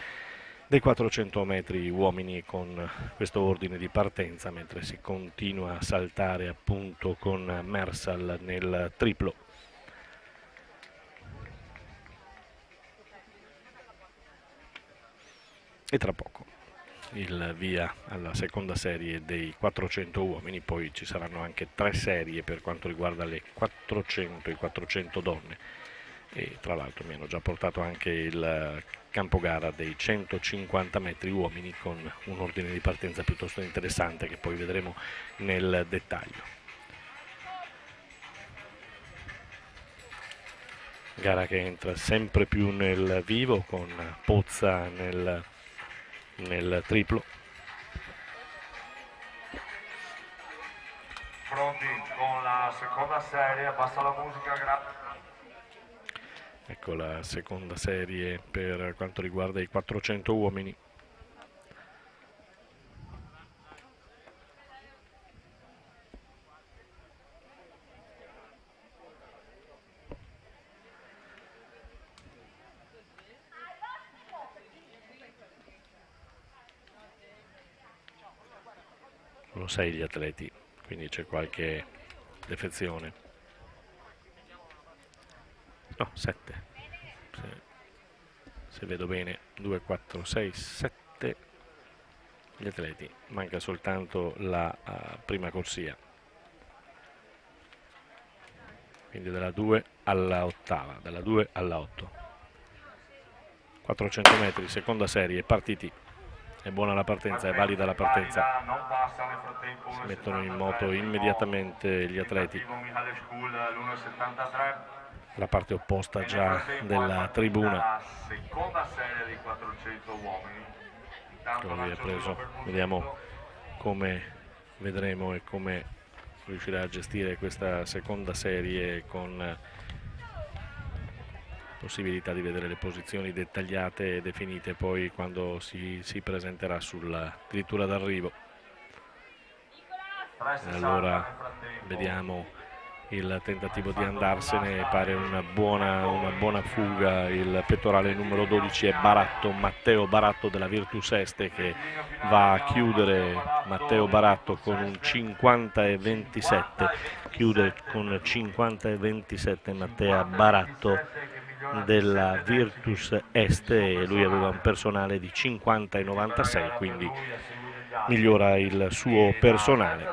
dei 400 metri uomini con questo ordine di partenza, mentre si continua a saltare appunto con Mersal nel triplo. E tra poco il via alla seconda serie dei 400 uomini, poi ci saranno anche 3 serie per quanto riguarda le 400 e 400 donne e tra l'altro mi hanno già portato anche il campogara dei 150 metri uomini con un ordine di partenza piuttosto interessante che poi vedremo nel dettaglio. Gara che entra sempre più nel vivo con Pozza nel triplo. Pronti con la seconda serie, abbassa la musica, grazie. Ecco la seconda serie per quanto riguarda i 400 uomini. Sono 6 gli atleti, quindi c'è qualche defezione. No, 7. Se vedo bene, 2, 4, 6, 7 gli atleti. Manca soltanto la prima corsia. Quindi dalla 2 alla ottava, dalla 2 alla 8. 400 metri, seconda serie, partiti. È buona la partenza, è valida la partenza. Si mettono in moto immediatamente gli atleti. La parte opposta già della tribuna. Lui è preso. Vediamo come vedremo e come riuscirà a gestire questa seconda serie con possibilità di vedere le posizioni dettagliate e definite poi quando si presenterà sulla addirittura d'arrivo. allora vediamo il tentativo di andarsene, pare una buona fuga. Il pettorale numero 12 è Baratto, Matteo Baratto della Virtus Este, che va a chiudere. Matteo Baratto con un 50-27, chiude con 50-27 Matteo Baratto della Virtus Este, e lui aveva un personale di 50-96, quindi migliora il suo personale.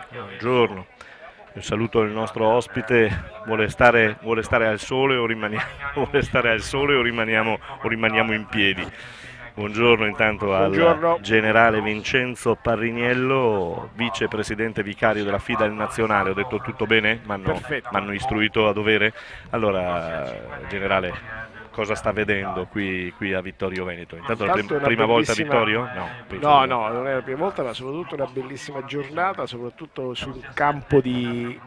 Buongiorno, io saluto il nostro ospite. Vuole stare al sole o vuole stare al sole o rimaniamo in piedi? Buongiorno intanto al generale Vincenzo Parriniello, vicepresidente vicario della FIDAL nazionale. Ho detto tutto bene? Mi hanno istruito a dovere. Allora, generale, cosa sta vedendo qui a Vittorio Veneto? Intanto la prima volta a Vittorio? No, non è la prima volta, ma soprattutto una bellissima giornata, soprattutto sul campo di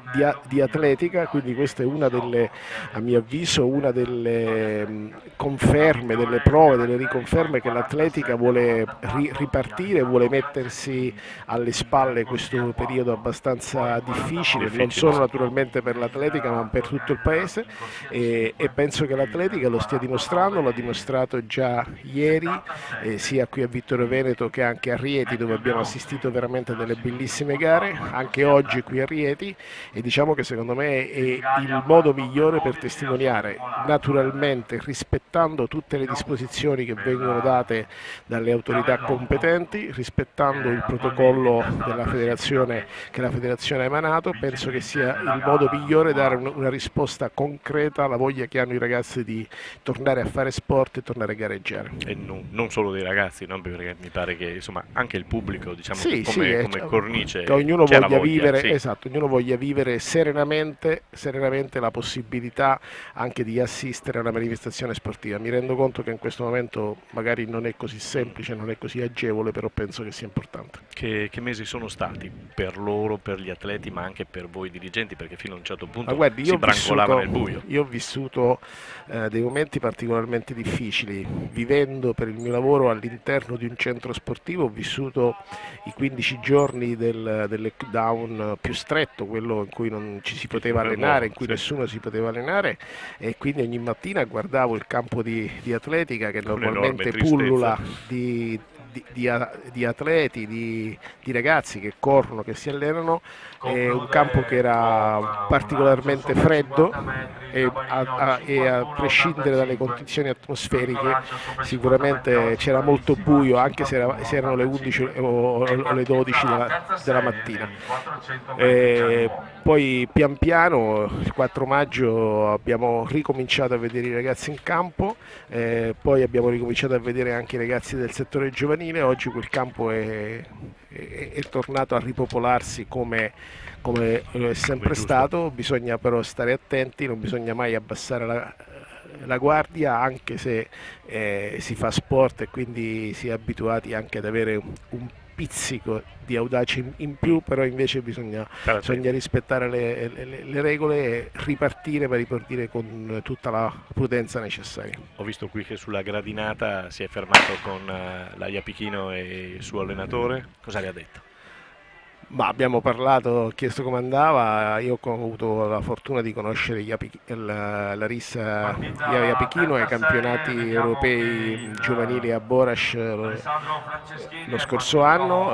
atletica, quindi questa è una delle, a mio avviso, una delle conferme, delle prove, delle riconferme che l'atletica vuole ripartire, vuole mettersi alle spalle questo periodo abbastanza difficile, non solo naturalmente per l'atletica ma per tutto il paese, e penso che l'atletica lo stia dimostrando, l'ha dimostrato già ieri, sia qui a Vittorio Veneto che anche a Rieti, dove abbiamo assistito veramente a delle bellissime gare, anche oggi qui a Rieti, e diciamo che secondo me è il modo migliore per testimoniare, naturalmente rispettando tutte le disposizioni che vengono date dalle autorità competenti, rispettando il protocollo della federazione che la federazione ha emanato. Penso che sia il modo migliore dare una risposta concreta alla voglia che hanno i ragazzi di tornare a fare sport e tornare a gareggiare. E non solo dei ragazzi, no? Perché mi pare che insomma anche il pubblico, diciamo, come cornice, che ognuno voglia vivere, sì. Esatto, ognuno voglia vivere serenamente la possibilità anche di assistere a una manifestazione sportiva. Mi rendo conto che in questo momento magari non è così semplice, non è così agevole, però penso che sia importante. Che mesi sono stati per loro, per gli atleti, ma anche per voi dirigenti, perché fino a un certo punto si brancolava nel buio? Io ho vissuto dei momenti particolarmente difficili, vivendo per il mio lavoro all'interno di un centro sportivo. Ho vissuto i 15 giorni del lockdown più stretto, quello in cui non ci si poteva allenare, in cui nessuno si poteva allenare, e quindi ogni mattina guardavo il campo di atletica che normalmente pullula di atleti, di ragazzi che corrono, che si allenano. È un campo che era particolarmente freddo e a prescindere dalle condizioni atmosferiche sicuramente c'era molto buio, anche se erano le 11 o le 12 della mattina. Poi pian piano il 4 maggio abbiamo ricominciato a vedere i ragazzi in campo, poi abbiamo ricominciato a vedere anche i ragazzi del settore giovanile. Oggi quel campo è tornato a ripopolarsi come è sempre stato. Bisogna però stare attenti, non bisogna mai abbassare la guardia, anche se si fa sport e quindi si è abituati anche ad avere un pizzico di audacia in più, però invece bisogna rispettare le regole e ripartire, ma ripartire con tutta la prudenza necessaria. Ho visto qui che sulla gradinata si è fermato con la Iapichino e il suo allenatore. Cosa le ha detto? Ma abbiamo parlato, ho chiesto come andava. Io ho avuto la fortuna di conoscere Larissa Iapichino ai campionati europei giovanili a Borac lo scorso anno.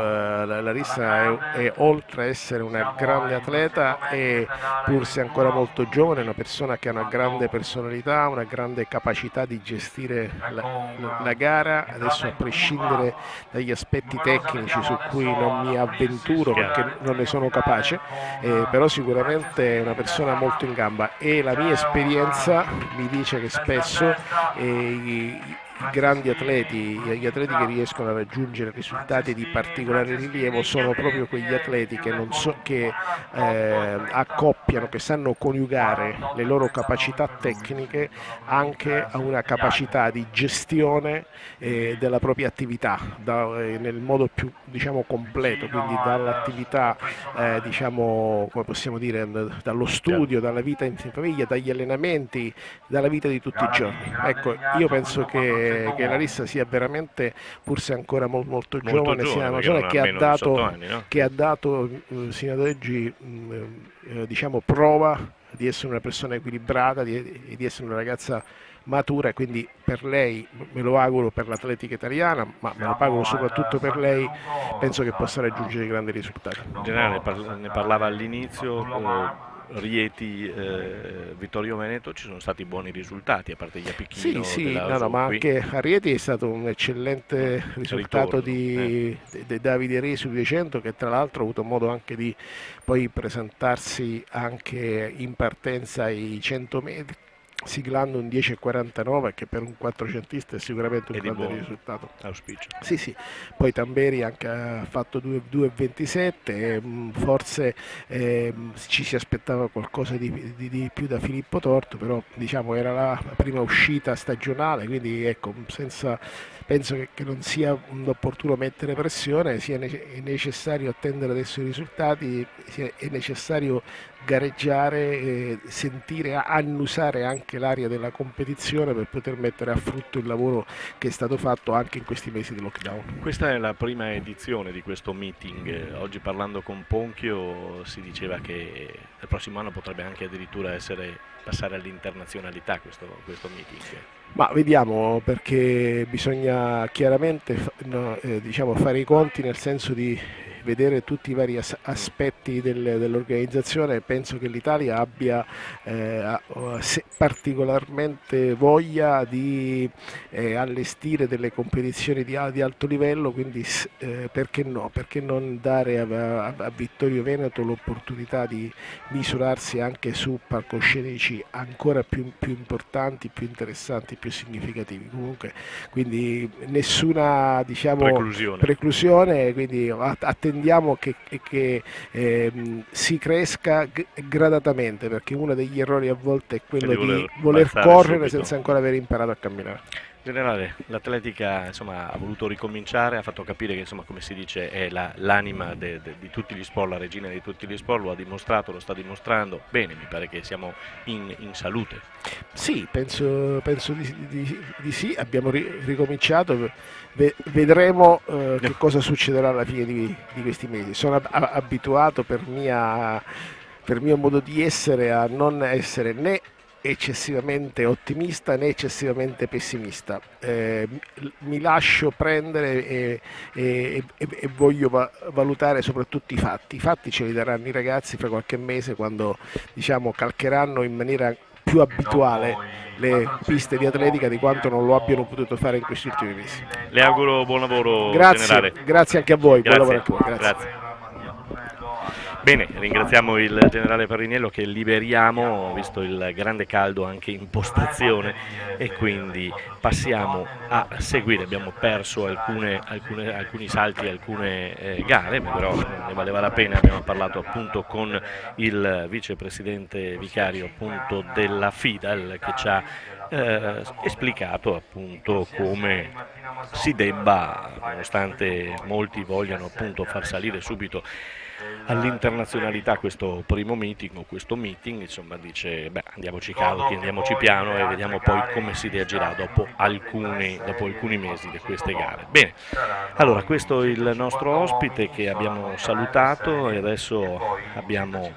Larissa è oltre a essere una grande atleta e, pur se ancora molto giovane, una persona che ha una grande personalità, una grande capacità di gestire la gara. Adesso, a prescindere dagli aspetti tecnici su cui non mi avventuro perché non ne sono capace, però sicuramente è una persona molto in gamba, e la mia esperienza mi dice che spesso i grandi atleti, gli atleti che riescono a raggiungere risultati di particolare rilievo sono proprio quegli atleti che accoppiano, che sanno coniugare le loro capacità tecniche anche a una capacità di gestione della propria attività nel modo più, diciamo, completo, quindi dall'attività diciamo, come possiamo dire, dallo studio, dalla vita in famiglia, dagli allenamenti, dalla vita di tutti i giorni. Ecco, io penso che che Larissa sia veramente, pur se ancora molto giovane, sia una perché non persona ha che ha meno di 18 anni, no? dato sino ad oggi diciamo prova di essere una persona equilibrata, di essere una ragazza matura, e quindi per lei, me lo auguro per l'atletica italiana, ma me lo auguro soprattutto per lei, penso che possa raggiungere grandi risultati. Generale, ne parlava all'inizio, Rieti, Vittorio Veneto, ci sono stati buoni risultati, a parte gli Apichino Sì, della no, ma qui. anche a Rieti è stato un eccellente risultato Ritorno, di Davide Re su 200, che tra l'altro ha avuto modo anche di poi presentarsi anche in partenza ai 100 metri, siglando un 10,49, che per un quattrocentista è sicuramente un E di grande buon risultato. auspicio. Sì, poi Tamberi anche ha fatto 2,27, forse ci si aspettava qualcosa di più da Filippo Torto, però diciamo era la prima uscita stagionale, quindi ecco, penso che non sia opportuno mettere pressione, è necessario attendere adesso i risultati, è necessario gareggiare, sentire, annusare anche l'aria della competizione per poter mettere a frutto il lavoro che è stato fatto anche in questi mesi di lockdown. Questa è la prima edizione di questo meeting. Oggi parlando con Ponchio si diceva che il prossimo anno potrebbe anche addirittura passare all'internazionalità questo meeting. Ma vediamo, perché bisogna chiaramente diciamo, fare i conti, nel senso di vedere tutti i vari aspetti dell'organizzazione. Penso che l'Italia abbia particolarmente voglia di allestire delle competizioni di alto livello, quindi perché no? Perché non dare a Vittorio Veneto l'opportunità di misurarsi anche su palcoscenici ancora più importanti, più interessanti, più significativi. Comunque, quindi nessuna, diciamo, preclusione, quindi attendiamo che si cresca gradatamente, perché uno degli errori a volte è quello di voler correre subito, senza ancora aver imparato a camminare. Generale, l'atletica insomma, ha voluto ricominciare, ha fatto capire che insomma, come si dice, è l'anima di tutti gli sport, la regina di tutti gli sport, lo ha dimostrato, lo sta dimostrando. Bene, mi pare che siamo in salute. Sì, penso di sì, abbiamo ricominciato, vedremo che cosa succederà alla fine di questi mesi. Sono abituato per mio modo di essere a non essere né eccessivamente ottimista né eccessivamente pessimista, mi lascio prendere e voglio valutare soprattutto i fatti ce li daranno i ragazzi fra qualche mese, quando diciamo calcheranno in maniera più abituale le piste di atletica di quanto non lo abbiano potuto fare in questi ultimi mesi. Le auguro buon lavoro, generale. Grazie anche a voi, grazie. Buon lavoro anche a voi. Grazie. Bene, ringraziamo il generale Parriniello, che liberiamo, visto il grande caldo anche in postazione, e quindi passiamo a seguire. Abbiamo perso alcuni salti, alcune gare, però ne valeva la pena. Abbiamo parlato appunto con il vicepresidente vicario appunto della FIDAL, che ci ha esplicato appunto come si debba, nonostante molti vogliano appunto far salire subito all'internazionalità questo primo meeting o questo meeting, insomma dice andiamoci cauti, andiamoci piano e vediamo poi come si reagirà dopo alcuni mesi di queste gare. Bene, allora questo è il nostro ospite che abbiamo salutato, e adesso abbiamo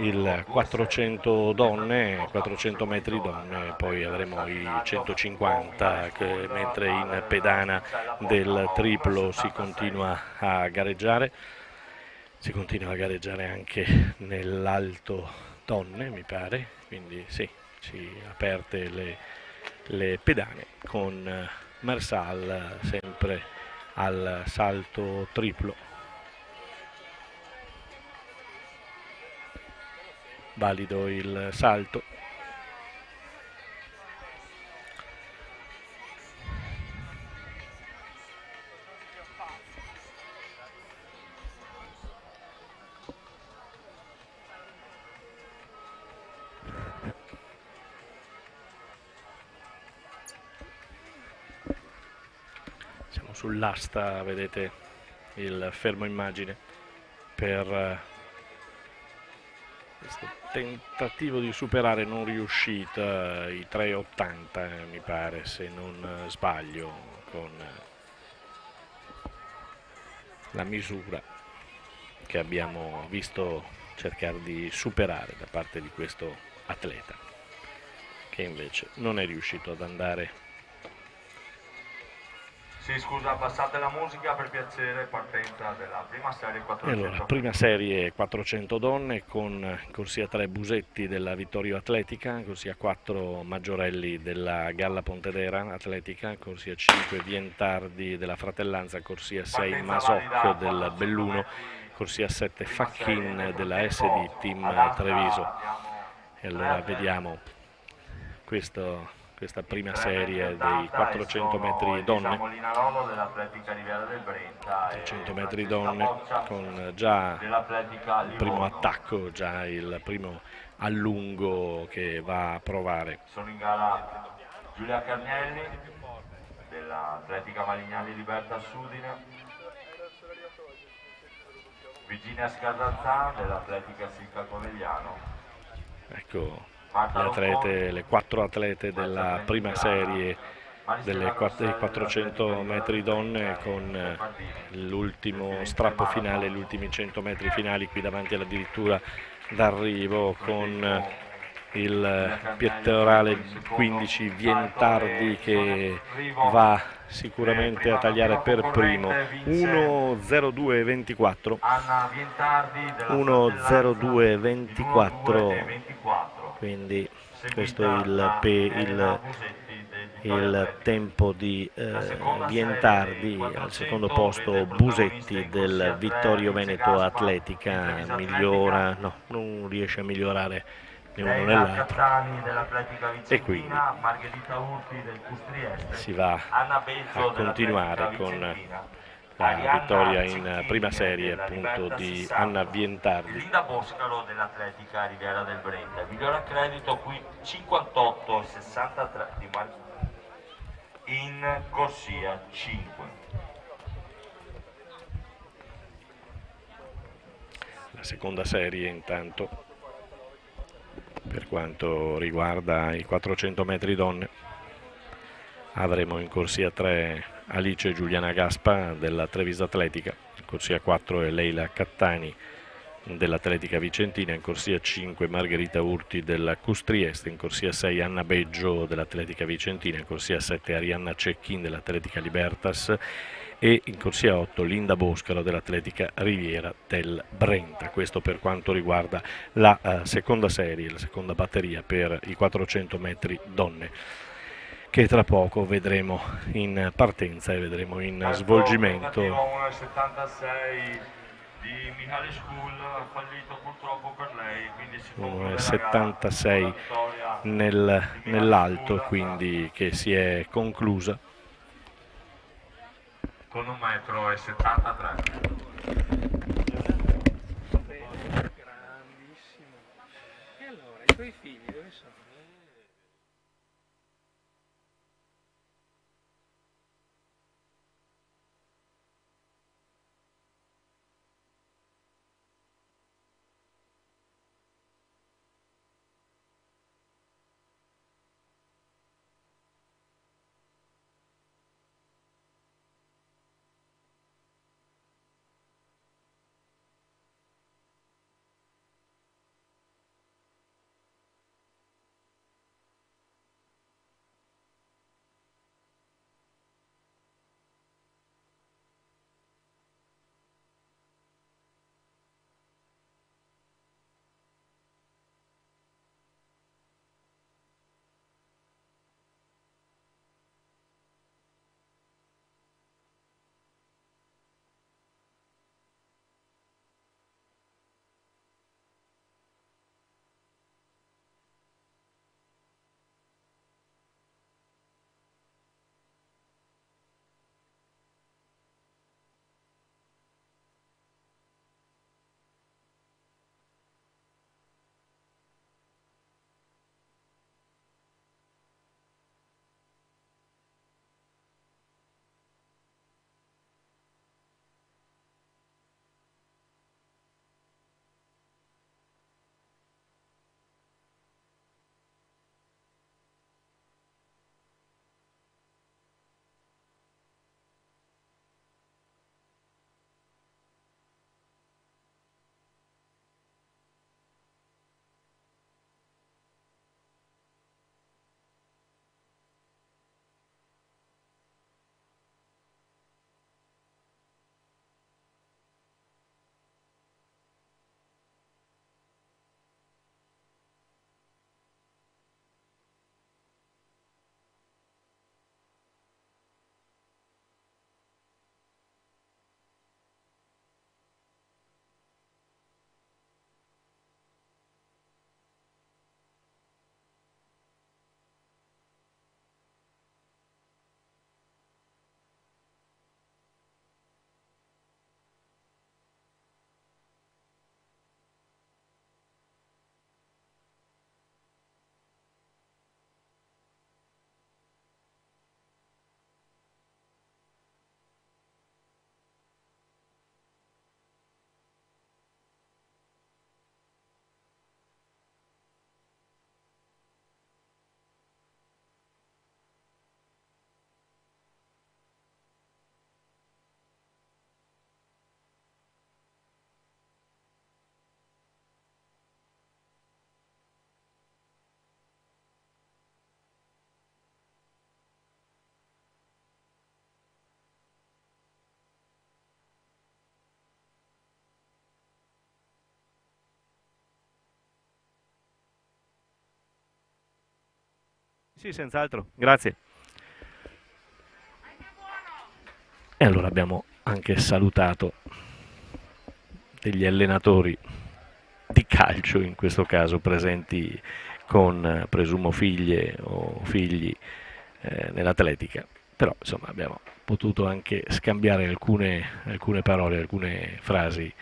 il 400 donne, 400 metri donne, poi avremo i 150, mentre in pedana del triplo si continua a gareggiare. Si continua a gareggiare anche nell'alto donne, mi pare, quindi sì, aperte le pedane, con Mersal sempre al salto triplo. Valido il salto. Sull'asta vedete il fermo immagine per questo tentativo di superare non riuscito i 3,80 mi pare, se non sbaglio, con la misura che abbiamo visto cercare di superare da parte di questo atleta, che invece non è riuscito ad andare. Sì, scusa, passate la musica per piacere, partenza della prima serie 400. Allora, prima serie 400 donne con corsia 3 Busetti della Vittorio Atletica, corsia 4 Maggiorelli della Galla Pontedera Atletica, corsia 5 Vientardi della Fratellanza, corsia 6 Masoc del Belluno, corsia 7 Facchin della SD Team Treviso. E allora vediamo questa prima serie dei 400 metri donne, 400 metri donne con già il primo attacco, già il primo allungo che va a provare. Sono in gara Giulia Carnelli dell'Atletica Malignani Libertas Udine, Virginia Scarrazzà dell'Atletica Silca Conegliano. Ecco le 4 atlete della prima serie dei 400 metri donne, con l'ultimo strappo finale, gli ultimi 100 metri finali qui davanti all'addirittura d'arrivo, con il pettorale 15 Vientardi che va sicuramente a tagliare per primo. 1:02:24, 1:02:24, quindi questo è il tempo di Vientardi. Al secondo posto Busetti del Vittorio Veneto Atletica, migliora, no, non riesce a migliorare né uno né l'altro, e quindi si va a continuare con la vittoria in prima serie appunto di Anna Vientardi. Linda Boscalo dell'Atletica Riviera del Brenta, miglior accredito qui 58,63 di in corsia 5. La seconda serie intanto, per quanto riguarda i 400 metri donne, avremo in corsia 3 Alice Giuliana Gaspa della Treviso Atletica, in corsia 4 è Leila Cattani dell'Atletica Vicentina, in corsia 5 Margherita Urti della Custrieste, in corsia 6 Anna Beggio dell'Atletica Vicentina, in corsia 7 Arianna Cecchin dell'Atletica Libertas e in corsia 8 Linda Boscalo dell'Atletica Riviera del Brenta. Questo per quanto riguarda la seconda serie, la seconda batteria per i 400 metri donne, che tra poco vedremo in partenza e vedremo in svolgimento. 1,76 di Michale Skull, fallito purtroppo per lei, quindi si 1,76 nell'alto, quindi che si è conclusa con 1,73 m. Grandissimo. E allora, i tuoi figli dove sono? Sì, senz'altro, grazie. E allora abbiamo anche salutato degli allenatori di calcio, in questo caso presenti con, presumo, figlie o figli nell'atletica, però insomma abbiamo potuto anche scambiare alcune parole, alcune frasi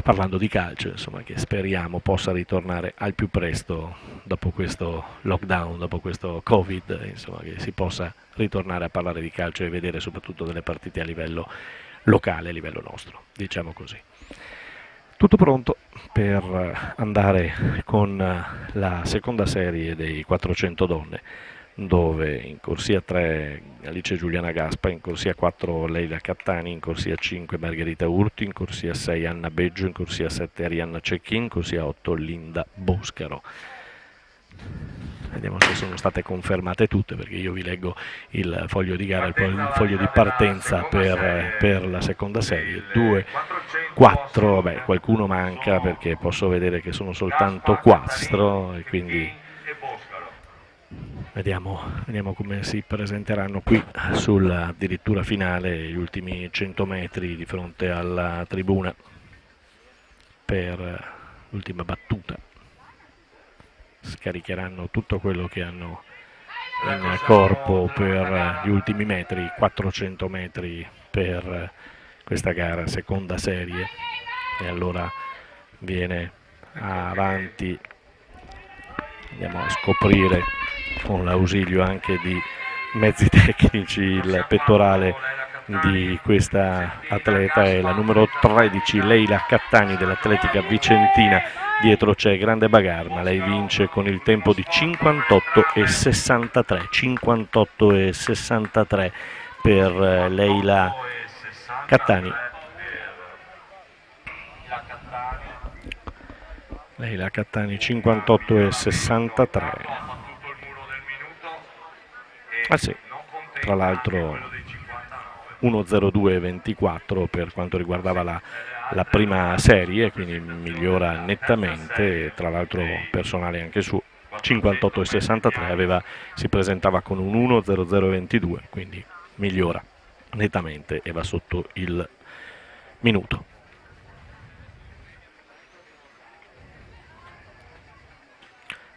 parlando di calcio, insomma, che speriamo possa ritornare al più presto dopo questo lockdown, dopo questo Covid, insomma, che si possa ritornare a parlare di calcio e vedere soprattutto delle partite a livello locale, a livello nostro, diciamo così. Tutto pronto per andare con la seconda serie dei 400 donne, dove in corsia 3 Alice Giuliana Gaspa, in corsia 4 Leila Cattani, in corsia 5 Margherita Urti, in corsia 6 Anna Beggio, in corsia 7 Arianna Cecchin, in corsia 8 Linda Boscaro. Vediamo se sono state confermate tutte, perché io vi leggo il foglio di gara, il foglio di partenza per la seconda serie. 2, 4, vabbè, qualcuno manca perché posso vedere che sono soltanto 4 e quindi vediamo come si presenteranno qui sulla addirittura finale, gli ultimi 100 metri di fronte alla tribuna per l'ultima battuta. Scaricheranno tutto quello che hanno in corpo per gli ultimi metri, 400 metri per questa gara, seconda serie, e allora viene avanti, andiamo a scoprire con l'ausilio anche di mezzi tecnici il pettorale di questa atleta, è la numero 13 Leila Cattani dell'Atletica Vicentina. Dietro c'è Grande Bagarma, lei vince con il tempo di 58,63, 58,63 per Leila Cattani. Leila Cattani 58,63. Ah sì, tra l'altro 1:02,24 per quanto riguardava la prima serie, quindi migliora nettamente, tra l'altro personale anche su 58,63 si presentava con un 1:00,22, quindi migliora nettamente e va sotto il minuto.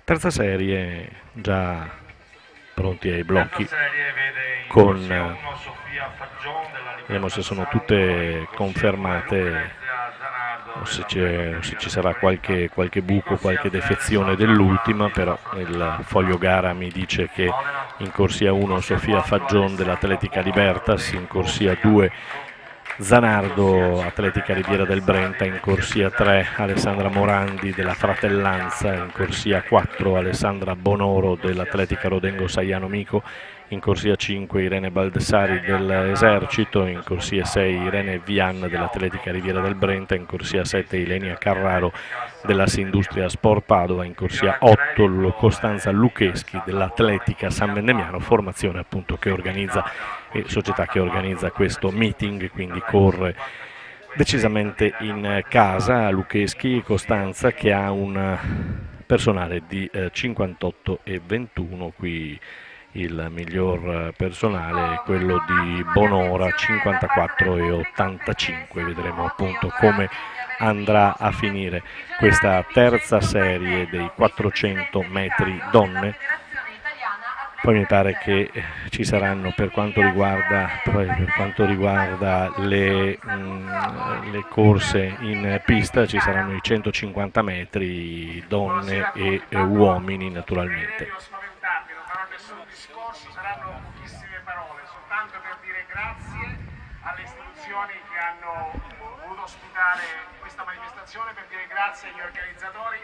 Terza serie, già pronti ai blocchi, con vediamo se sono tutte confermate o se ci sarà qualche buco, qualche defezione dell'ultima, però il foglio gara mi dice che in corsia 1 Sofia Faggion dell'Atletica Libertas, in corsia 2 Zanardo Atletica Riviera del Brenta, in corsia 3 Alessandra Morandi della Fratellanza, in corsia 4 Alessandra Bonoro dell'Atletica Rodengo Saiano Mico, in corsia 5 Irene Baldessari dell'Esercito, in corsia 6 Irene Vian dell'Atletica Riviera del Brenta, in corsia 7 Ilenia Carraro della Sindustria Sport Padova, in corsia 8 Costanza Lucheschi dell'Atletica San Bendemiano, formazione appunto che organizza e società che organizza questo meeting, quindi corre decisamente in casa Lucheschi, Costanza, che ha un personale di 58,21, qui il miglior personale è quello di Bonora 54,85. Vedremo appunto come andrà a finire questa terza serie dei 400 metri donne. Poi mi pare che ci saranno, per quanto riguarda le corse in pista, ci saranno i 150 metri donne e uomini naturalmente. Saranno pochissime parole, soltanto per dire grazie alle istituzioni che hanno voluto ospitare questa manifestazione, per dire grazie agli organizzatori.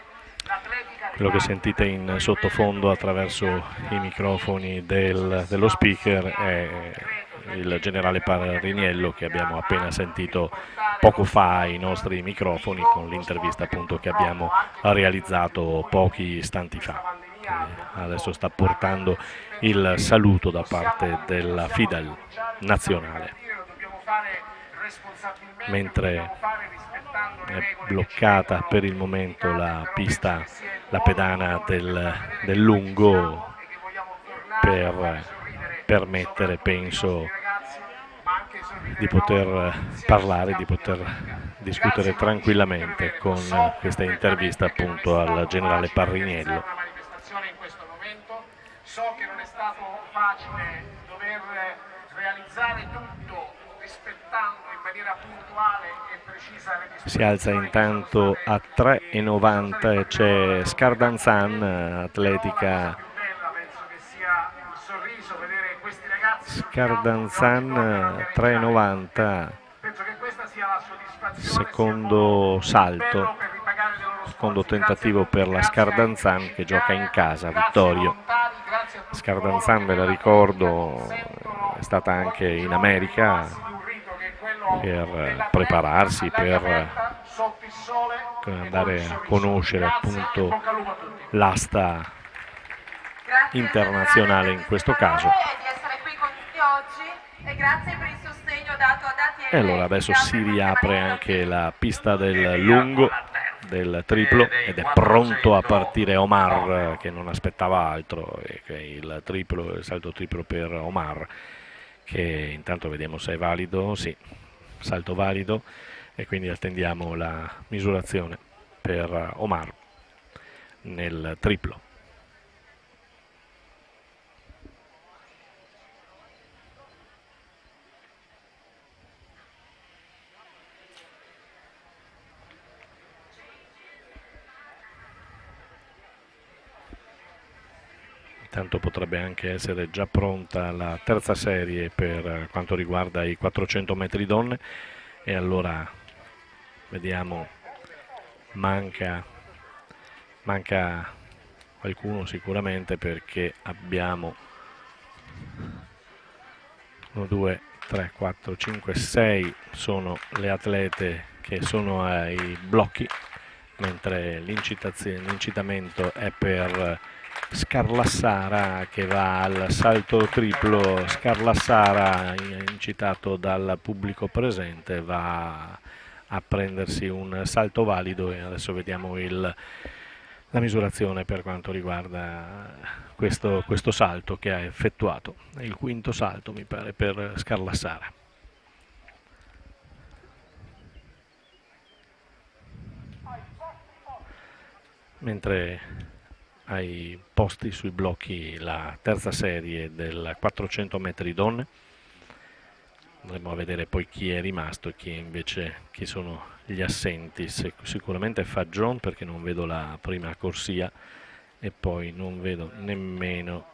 Quello che sentite in sottofondo attraverso i microfoni dello speaker è il generale Pariniello, che abbiamo appena sentito poco fa ai nostri microfoni con l'intervista appunto che abbiamo realizzato pochi istanti fa. Adesso sta portando il saluto da parte della FIDAL nazionale. Dobbiamo fare mentre è bloccata per il momento la pista, la pedana del lungo, per permettere, penso, di poter parlare, di poter discutere tranquillamente con questa intervista appunto al generale Parriniello. So che non è stato facile dover realizzare tutto rispettando in maniera puntuale e precisa le disposizioni. Si alza intanto a 3,90 e c'è Scardanzan, atletica. Scardanzan 3,90, secondo salto, secondo tentativo per la Scardanzan che gioca in casa, Vittorio. Scardanzan, ve la ricordo, è stata anche in America per prepararsi, per andare a conoscere appunto l'asta internazionale in questo caso. E allora adesso si riapre anche la pista del lungo, del triplo, ed è pronto a partire Omar, che non aspettava altro, e che il salto triplo per Omar, che intanto vediamo se è valido. Sì, salto valido, e quindi attendiamo la misurazione per Omar nel triplo. Intanto potrebbe anche essere già pronta la terza serie per quanto riguarda i 400 metri donne, e allora vediamo, manca qualcuno sicuramente, perché abbiamo 1, 2, 3, 4, 5, 6 sono le atlete che sono ai blocchi, mentre l'incitamento è per Scarlassara, che va al salto triplo. Scarlassara, incitato dal pubblico presente, va a prendersi un salto valido, e adesso vediamo la misurazione per quanto riguarda questo salto che ha effettuato. È il quinto salto, mi pare, per Scarlassara. Mentre ai posti sui blocchi la terza serie del 400 metri donne, andremo a vedere poi chi è rimasto e chi sono gli assenti. Sicuramente Fagion, perché non vedo la prima corsia, e poi non vedo nemmeno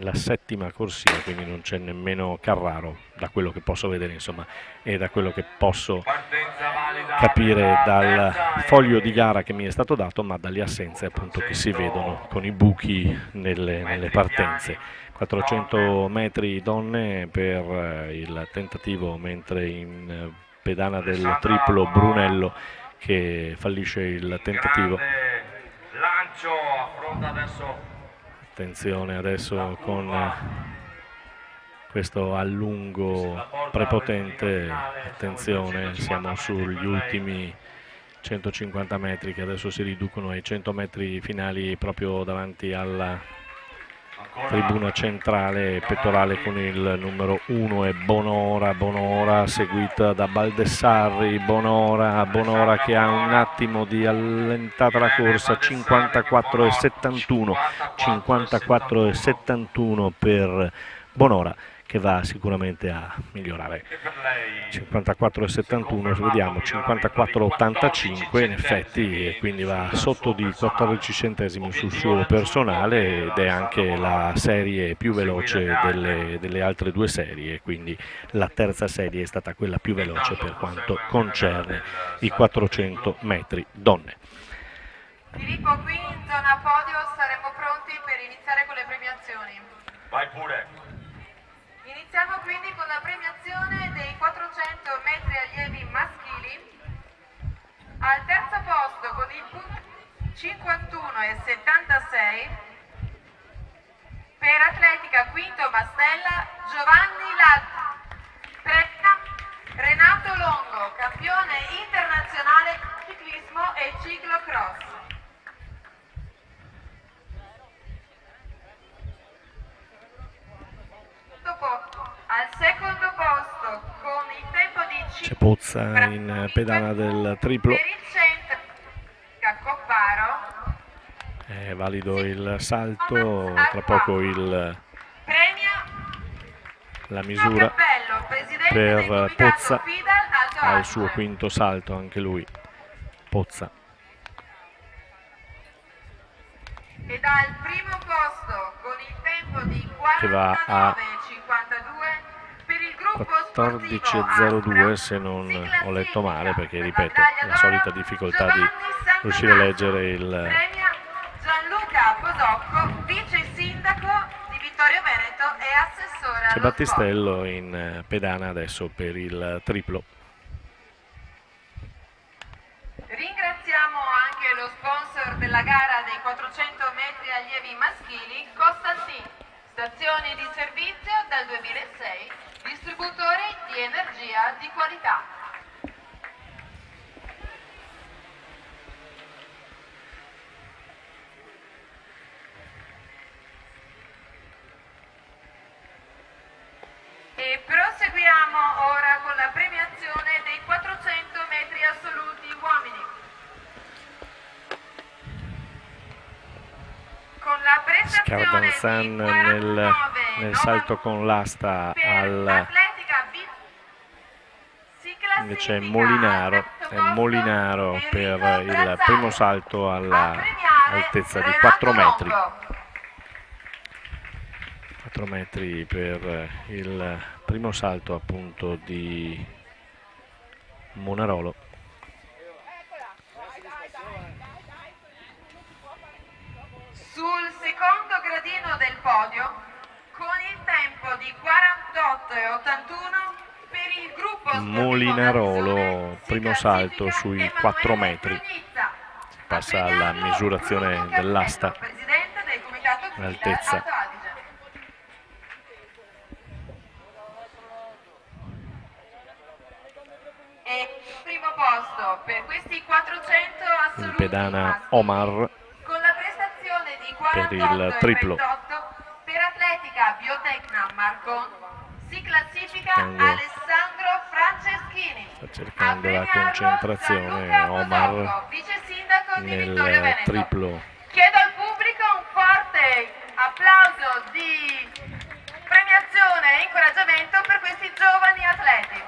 la settima corsia, quindi non c'è nemmeno Carraro, da quello che posso vedere, insomma, e da quello che posso capire dal foglio di gara che mi è stato dato, ma dalle assenze appunto che si vedono con i buchi nelle partenze. 400 metri donne per il tentativo, mentre in pedana del triplo Brunello, che fallisce il tentativo. Lancio, affronta adesso. Attenzione adesso con questo allungo prepotente, attenzione, siamo sugli ultimi 150 metri che adesso si riducono ai 100 metri finali, proprio davanti alla tribuna centrale. Pettorale con il numero 1 è Bonora, seguita da Baldessarri. Bonora che ha un attimo di allentata la corsa, 54,71 per Bonora, che va sicuramente a migliorare. 54,71, vediamo 54,85 in effetti, e quindi va sotto di 14 centesimi sul suo personale, ed è anche la serie più veloce delle altre due serie, quindi la terza serie è stata quella più veloce per quanto concerne i 400 metri donne. Filippo, qui in zona podio saremo pronti per iniziare con le premiazioni. Vai pure. Iniziamo quindi con la premiazione dei 400 metri allievi maschili. Al terzo posto con il punto 51,76 Per atletica quinto Mastella Giovanni Laddi. Premia Renato Longo, campione internazionale ciclismo e ciclocross. Al secondo posto con il tempo di C'è Pozza in pedana del triplo. per il centro Copparo. È valido il salto, tra poco Premia la misura Cappello, presidente del per comitato Pozza FIDAL Alto al Adige. suo quinto salto, anche lui. Pozza. E dal primo posto con il tempo di Che va a 49,52 per il gruppo 14,02 se non ho letto male, perché ripeto, la solita difficoltà di riuscire a leggere il... Premia Gianluca Posocco, vice sindaco di Vittorio Veneto e assessore C'è allo Battistello in pedana adesso per il triplo. Ringraziamo anche lo sponsor della gara dei 400 metri allievi maschili, Costantin, stazioni di servizio dal 2006, distributori di energia di qualità. E proseguiamo ora con la premiazione dei 400 metri assoluti uomini. Con la prestazione Scardanzan nel salto con l'asta invece Molinaro, è Molinaro per il primo salto all'altezza di 4 metri. 4 metri per il primo salto appunto di Monarolo. Sul secondo gradino del podio con il tempo di 48,81 per il gruppo sportivo Molinarolo, Nazione, si primo salto classifica sui Emanuele 4 metri. Brunizza. Passa A alla premiarlo misurazione Bruno Cappello, dell'asta, presidente del comitato FIDAL l'altezza. Alto Adige. E il primo posto per questi 400 assoluti In pedana maschili, Omar con la prestazione di per il triplo. 48,28 per atletica Biotecna Marcon si classifica Cercando- Alessandro Franceschini. sta cercando A la premiarlo concentrazione Gianluca Omar Posocco, vice sindaco di Vittorio nel Veneto. triplo. Chiedo al pubblico un forte applauso di premiazione e incoraggiamento per questi giovani atleti.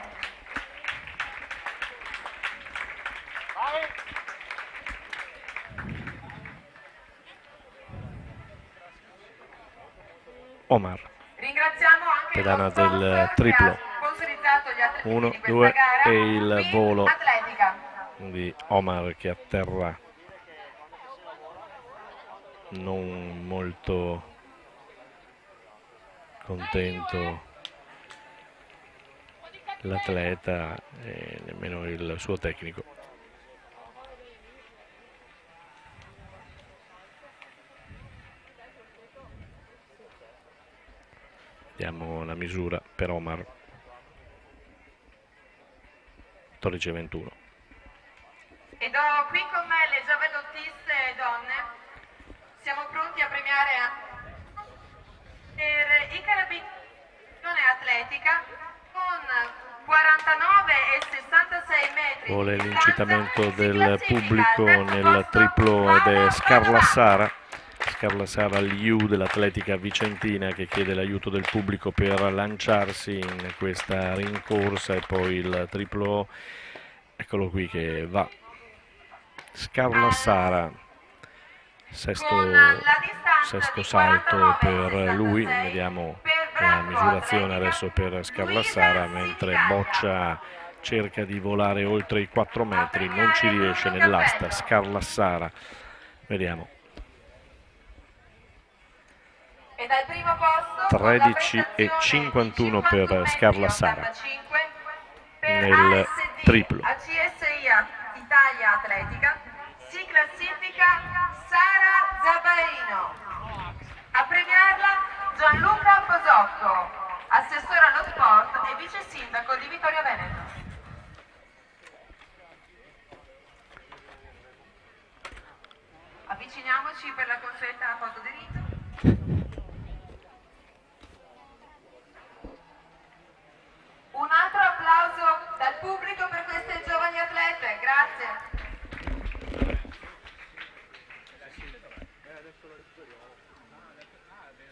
Omar, Ringraziamo anche pedana lo sponsor del che triplo. ha sponsorizzato gli atleti 1, di questa 2 gara, e il Win volo Atletica. di Omar che atterra non molto contento l'atleta e nemmeno il suo tecnico. Vediamo la misura per Omar. 14,21. E do qui con me le giovanottiste donne. Siamo pronti a premiare per i carabinieri atletica con 49,66 metri. Vuole di l'incitamento distanza, si del classifica pubblico al terzo nel posto triplo ed è Paolo Scarlassara. Scarlassara Liu dell'Atletica Vicentina che chiede l'aiuto del pubblico per lanciarsi in questa rincorsa, e poi il triplo, eccolo qui che va. Scarlassara, sesto salto per lui, vediamo la misurazione adesso per Scarlassara, mentre Boccia cerca di volare oltre i 4 metri, non ci riesce nell'asta. Scarlassara, vediamo. E dal primo posto 13,51 per Scarlassara nel nel triplo. ACSIA Italia Atletica si classifica Sara Zabarino. A premiarla Gianluca Posocco, assessore allo sport e vice sindaco di Vittorio Veneto. Avviciniamoci per la consueta foto di rito. Un altro applauso dal pubblico per queste giovani atlete, grazie.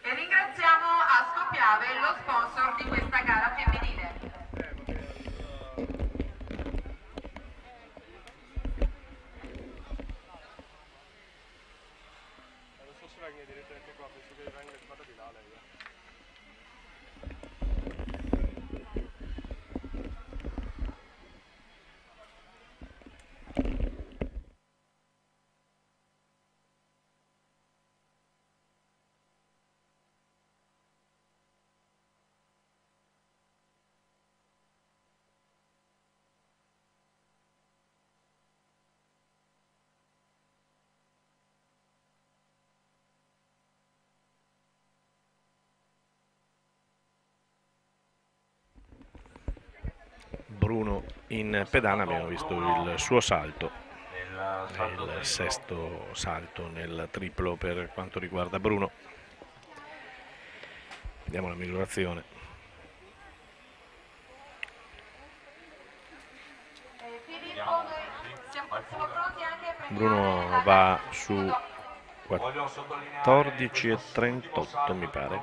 E ringraziamo Asco Piave, lo sponsor di questa gara femminile. Bruno in pedana, abbiamo visto il suo salto, il sesto salto nel triplo per quanto riguarda Bruno. Vediamo la misurazione. Bruno va su 14,38 mi pare,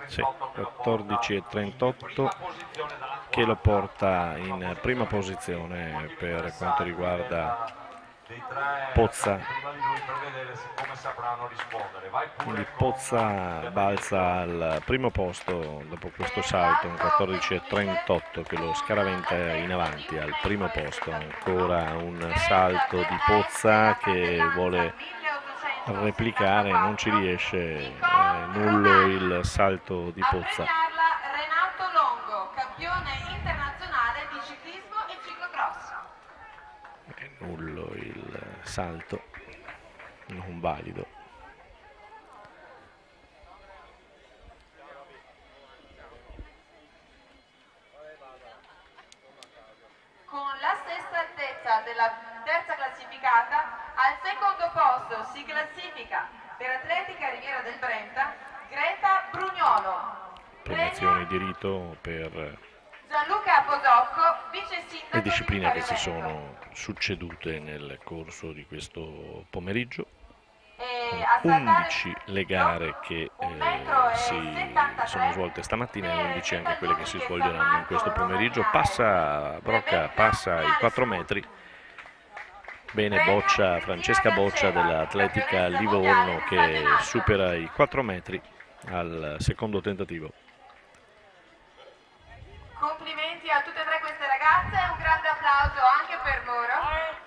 sì, 14,38, che lo porta in prima posizione per quanto riguarda Pozza. Quindi Pozza balza al primo posto dopo questo salto, un 14,38 che lo scaraventa in avanti al primo posto. Ancora un salto di Pozza che vuole replicare, non ci riesce, nullo il salto di Pozza. Renato Longo, campione internazionale di ciclismo e ciclocross. Nullo il salto, non valido. Con la stessa altezza della terza classificata, al secondo posto si classifica per Atletica Riviera del Brenta Greta Brugnolo. Premiazioni di rito per Gianluca Posocco, vice sindaco le discipline che si di Vittorio sono succedute nel corso di questo pomeriggio. Veneto. 11 le gare che si sono svolte stamattina e 11 anche quelle che si svolgeranno in questo pomeriggio. Passa Brocca, passa i 4 metri. Bene Boccia, Francesca Boccia dell'Atletica Livorno che supera i 4 metri al secondo tentativo. Complimenti a tutte e tre queste ragazze e un grande applauso anche per loro.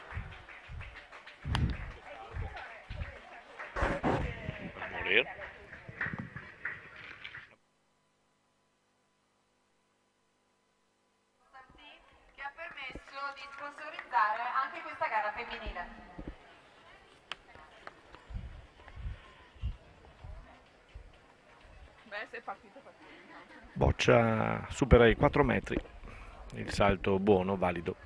Che ha permesso di sponsorizzare anche questa gara femminile. Beh, se è partito. Boccia supera i 4 metri, il salto buono, valido.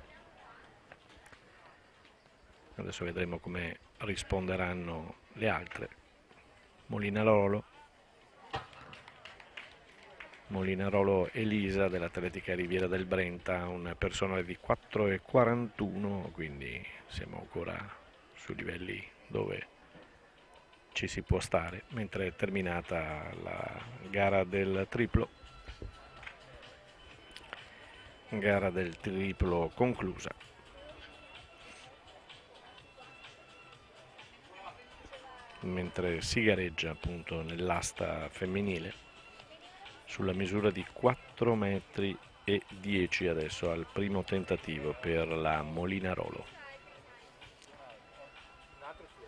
Adesso vedremo come risponderanno le altre. Molinarolo Elisa dell'Atletica Riviera del Brenta, un personale di 4,41, quindi siamo ancora su livelli dove ci si può stare, mentre è terminata la gara del triplo. Gara del triplo conclusa. Mentre si gareggia appunto nell'asta femminile sulla misura di 4 metri e 10 adesso al primo tentativo per la Molinarolo.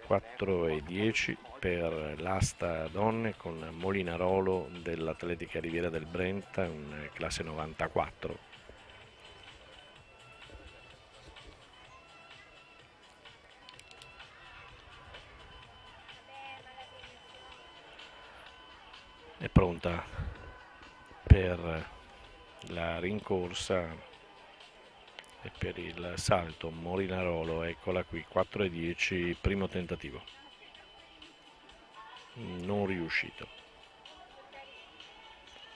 4 e 10 per l'asta donne con Molinarolo dell'Atletica Riviera del Brenta in classe 94. È pronto pronta per la rincorsa e per il salto. Molinarolo, eccola qui, 4,10, primo tentativo, non riuscito,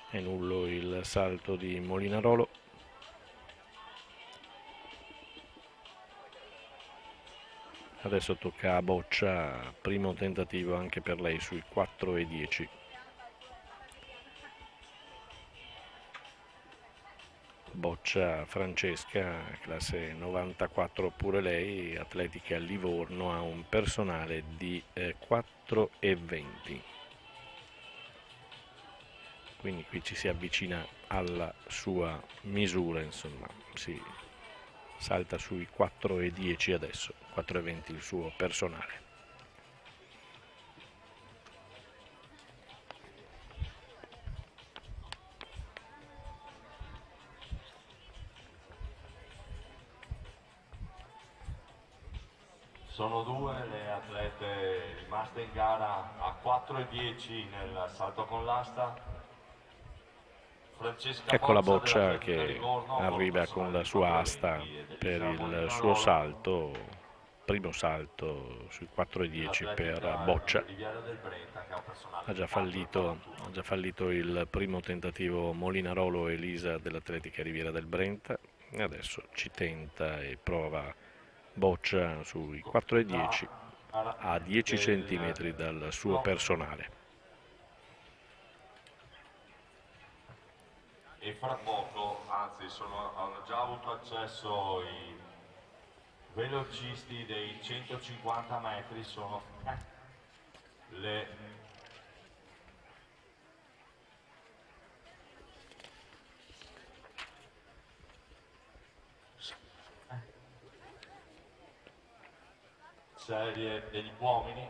è nullo il salto di Molinarolo. Adesso tocca a Boccia, primo tentativo anche per lei sui 4,10. Boccia Francesca, classe 94 pure lei, atletica Livorno, ha un personale di 4,20. Quindi qui ci si avvicina alla sua misura, insomma, si salta sui 4,10 adesso, 4,20 il suo personale. Sono due le atlete rimaste in gara a 4,10 nel salto con l'asta. Ecco la Boccia che arriva con la sua asta per il suo salto, primo salto sui 4,10 per Boccia. Ha già fallito il primo tentativo Molinarolo e Elisa dell'Atletica Riviera del Brenta, e adesso ci tenta e prova Boccia sui 4,10 a 10 cm dal suo personale. E fra poco, anzi hanno già avuto accesso i velocisti dei 150 metri, sono le serie degli uomini.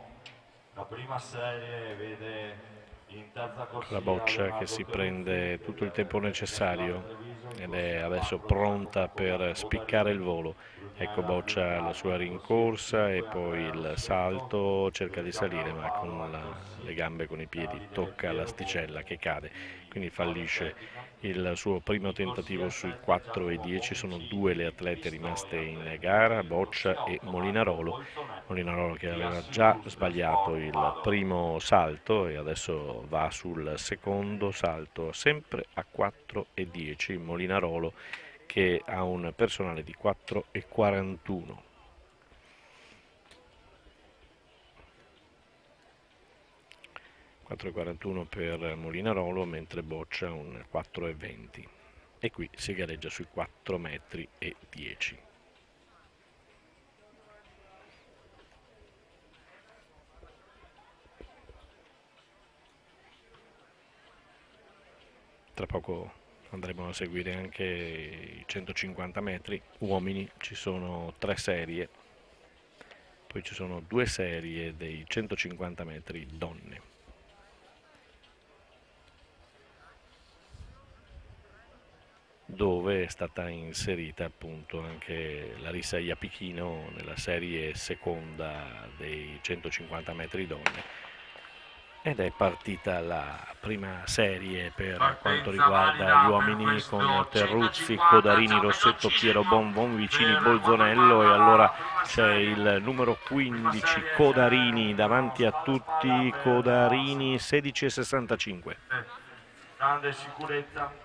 La prima serie vede in terza corsia La Boccia che si prende tutto il tempo necessario ed è adesso pronta per spiccare il volo. Ecco Boccia la sua rincorsa e poi il salto, cerca di salire ma con le gambe, con i piedi tocca l'asticella che cade, quindi fallisce il suo primo tentativo sui 4,10. Sono due le atlete rimaste in gara, Boccia e Molinarolo. Molinarolo che aveva già sbagliato il primo salto e adesso va sul secondo salto, sempre a 4,10. Molinarolo che ha un personale di 4,41. Per Molinarolo, mentre Boccia un 4,20 e qui si gareggia sui 4,10 metri. Tra poco andremo a seguire anche i 150 metri uomini, ci sono 3 serie, poi ci sono 2 serie dei 150 metri donne. Dove è stata inserita appunto anche Larissa Iapichino nella serie seconda dei 150 metri donne. Ed è partita la prima serie per quanto riguarda gli uomini con Terruzzi, Codarini, Rossetto, Piero Bonvicini, Bolzonello, e allora c'è il numero 15 Codarini davanti a tutti, Codarini 16,65. Grande sicurezza.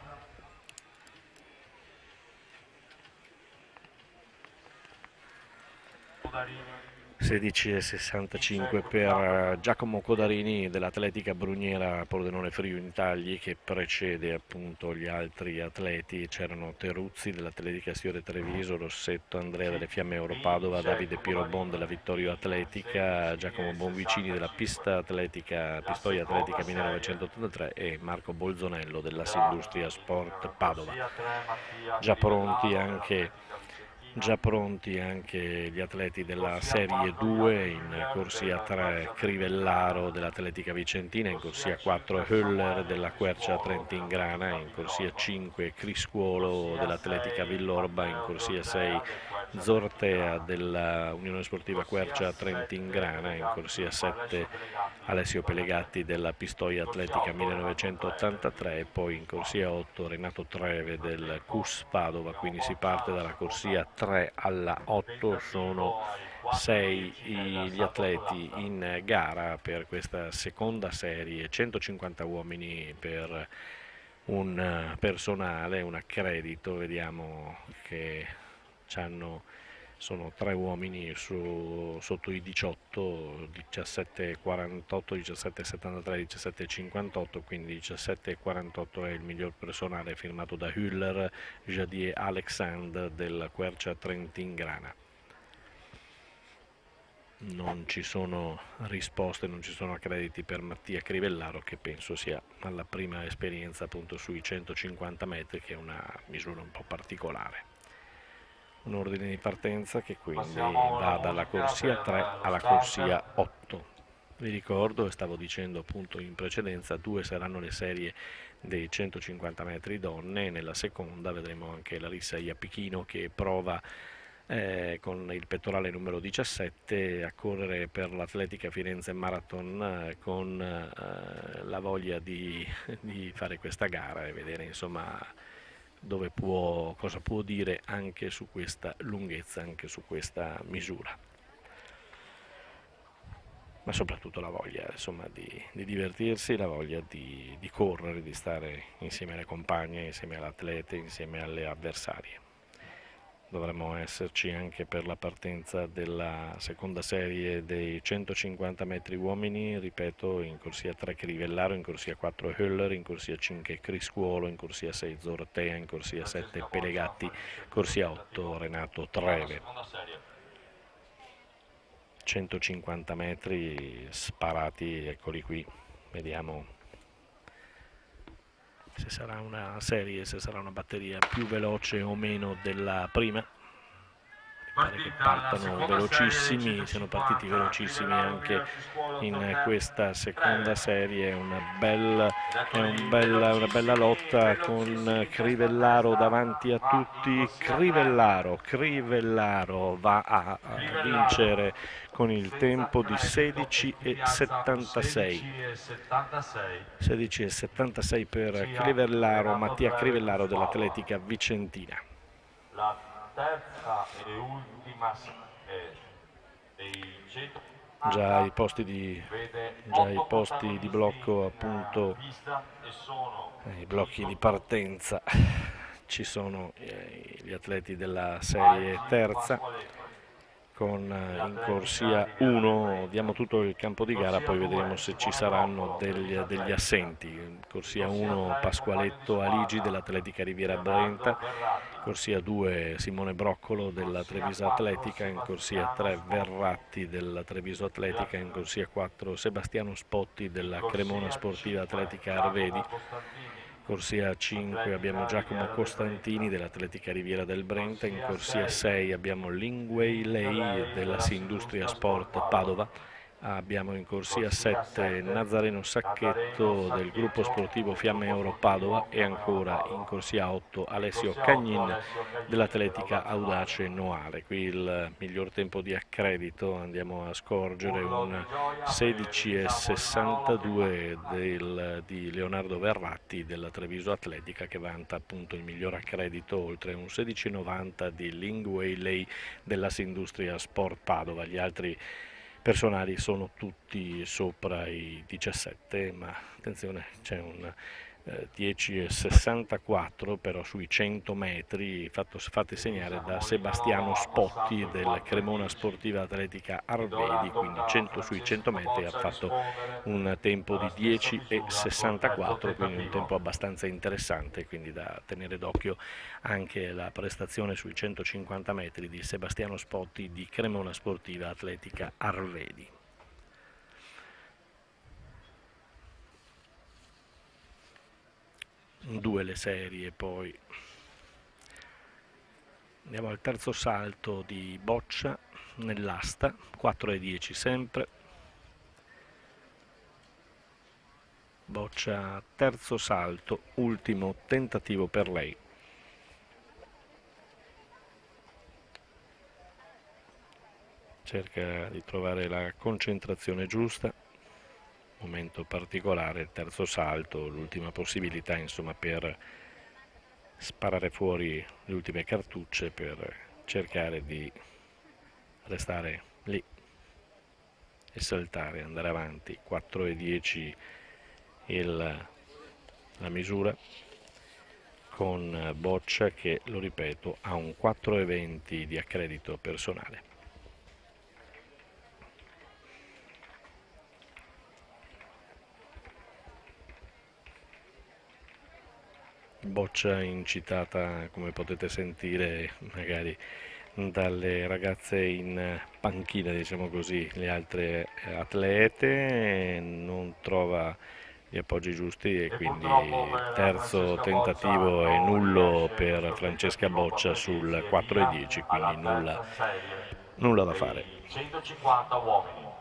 Codarini 16,65 per Giacomo Codarini dell'Atletica Bruniera Pordenone Friuli Tagli, che precede appunto gli altri atleti. C'erano Terruzzi dell'Atletica Siore Treviso, Rossetto Andrea delle Fiamme Europadova, Davide Pirobon della Vittorio Atletica, Giacomo Bonvicini della Pistoia Atletica 1983 e Marco Bolzonello della Sindustria Sport Padova. Già pronti anche Già pronti anche gli atleti della Serie 2, in corsia 3 Crivellaro dell'Atletica Vicentina, in corsia 4 Höller della Quercia Trentin-Grana, in corsia 5 Criscuolo dell'Atletica Villorba, in corsia 6 Zortea della Unione Sportiva Quercia Trentin-Grana, in corsia 7 Alessio Pelegatti della Pistoia Atletica 1983 e poi in corsia 8 Renato Treve del CUS Padova, quindi si parte dalla corsia 3 alla 8, sono 6 gli atleti in gara per questa seconda serie, 150 uomini per un personale, un accredito, vediamo che sono 3 uomini sotto i 18, 17,48, 17,73, 17,58, quindi 17,48 è il miglior personale firmato da Hüller, Jadier Alexandre del Quercia Trentin-Grana. Non ci sono risposte, non ci sono accrediti per Mattia Crivellaro, che penso sia alla prima esperienza appunto sui 150 metri, che è una misura un po' particolare. Un ordine di partenza che quindi va dalla corsia 3 alla corsia 8. Vi ricordo, e stavo dicendo appunto in precedenza, 2 saranno le serie dei 150 metri donne, nella seconda vedremo anche Larissa Iapichino che prova con il pettorale numero 17 a correre per l'Atletica Firenze Marathon con la voglia di fare questa gara e vedere insomma cosa può dire anche su questa lunghezza, anche su questa misura, ma soprattutto la voglia insomma di divertirsi, la voglia di correre, di stare insieme alle compagne, insieme alle atlete, insieme alle avversarie. Dovremmo esserci anche per la partenza della seconda serie dei 150 metri uomini, ripeto, in corsia 3 Crivellaro, in corsia 4 Höller, in corsia 5 Criscuolo, in corsia 6 Zortea, in corsia 7 Pelegatti, corsia 8 Renato Treve. 150 metri sparati, eccoli qui, vediamo se sarà una serie, se sarà una batteria più veloce o meno della prima. Pare che partano velocissimi, siano partiti velocissimi anche in questa seconda serie, una bella lotta con Crivellaro davanti a tutti. Crivellaro va a vincere con il tempo di 16,76. 16,76 per Crivellaro, Mattia Crivellaro dell'Atletica Vicentina. La terza e ultima dei 100. Già i posti di blocco, appunto, i blocchi di partenza, ci sono gli atleti della serie terza con in corsia 1, diamo tutto il campo di gara, poi vedremo se ci saranno degli assenti. In corsia 1 Pasqualetto Aligi dell'Atletica Riviera Brenta, corsia 2 Simone Broccolo della Treviso Atletica, in corsia 3 Verratti della Treviso Atletica, in corsia 4 Sebastiano Spotti della Cremona Sportiva Atletica Arvedi, corsia 5 abbiamo Giacomo Costantini dell'Atletica Riviera del Brenta, in corsia 6 abbiamo Lingwei Lei della Sindustria Sport Padova, abbiamo in corsia 7 Nazareno Sacchetto del gruppo sportivo Fiamme Oro Padova e ancora in corsia 8 Alessio Cagnin dell'Atletica Audace Noale. Qui il miglior tempo di accredito, andiamo a scorgere un 16,62 di Leonardo Verratti della Treviso Atletica, che vanta appunto il miglior accredito, oltre un 16,90 di Lingwei Lei della Sindustria Sport Padova. Gli altri personali sono tutti sopra i 17, ma attenzione, c'è un 10,64 però sui 100 metri fatti segnare da Sebastiano Spotti del Cremona Sportiva Atletica Arvedi, quindi sui 100 metri ha fatto un tempo di 10,64, quindi un tempo abbastanza interessante, quindi da tenere d'occhio anche la prestazione sui 150 metri di Sebastiano Spotti di Cremona Sportiva Atletica Arvedi. 2 le serie poi Andiamo al terzo salto di Boccia nell'asta, 4,10 sempre. Boccia terzo salto, ultimo tentativo per lei. Cerca di trovare la concentrazione giusta, momento particolare, il terzo salto, l'ultima possibilità insomma per sparare fuori le ultime cartucce, per cercare di restare lì e saltare, andare avanti. 4,10 la misura, con Boccia che, lo ripeto, ha un 4,20 di accredito personale. Boccia incitata, come potete sentire, magari dalle ragazze in panchina, diciamo così, le altre atlete, non trova gli appoggi giusti e quindi il terzo tentativo è nullo per Francesca Boccia sul 4,10, quindi nulla da fare. 150 uomini.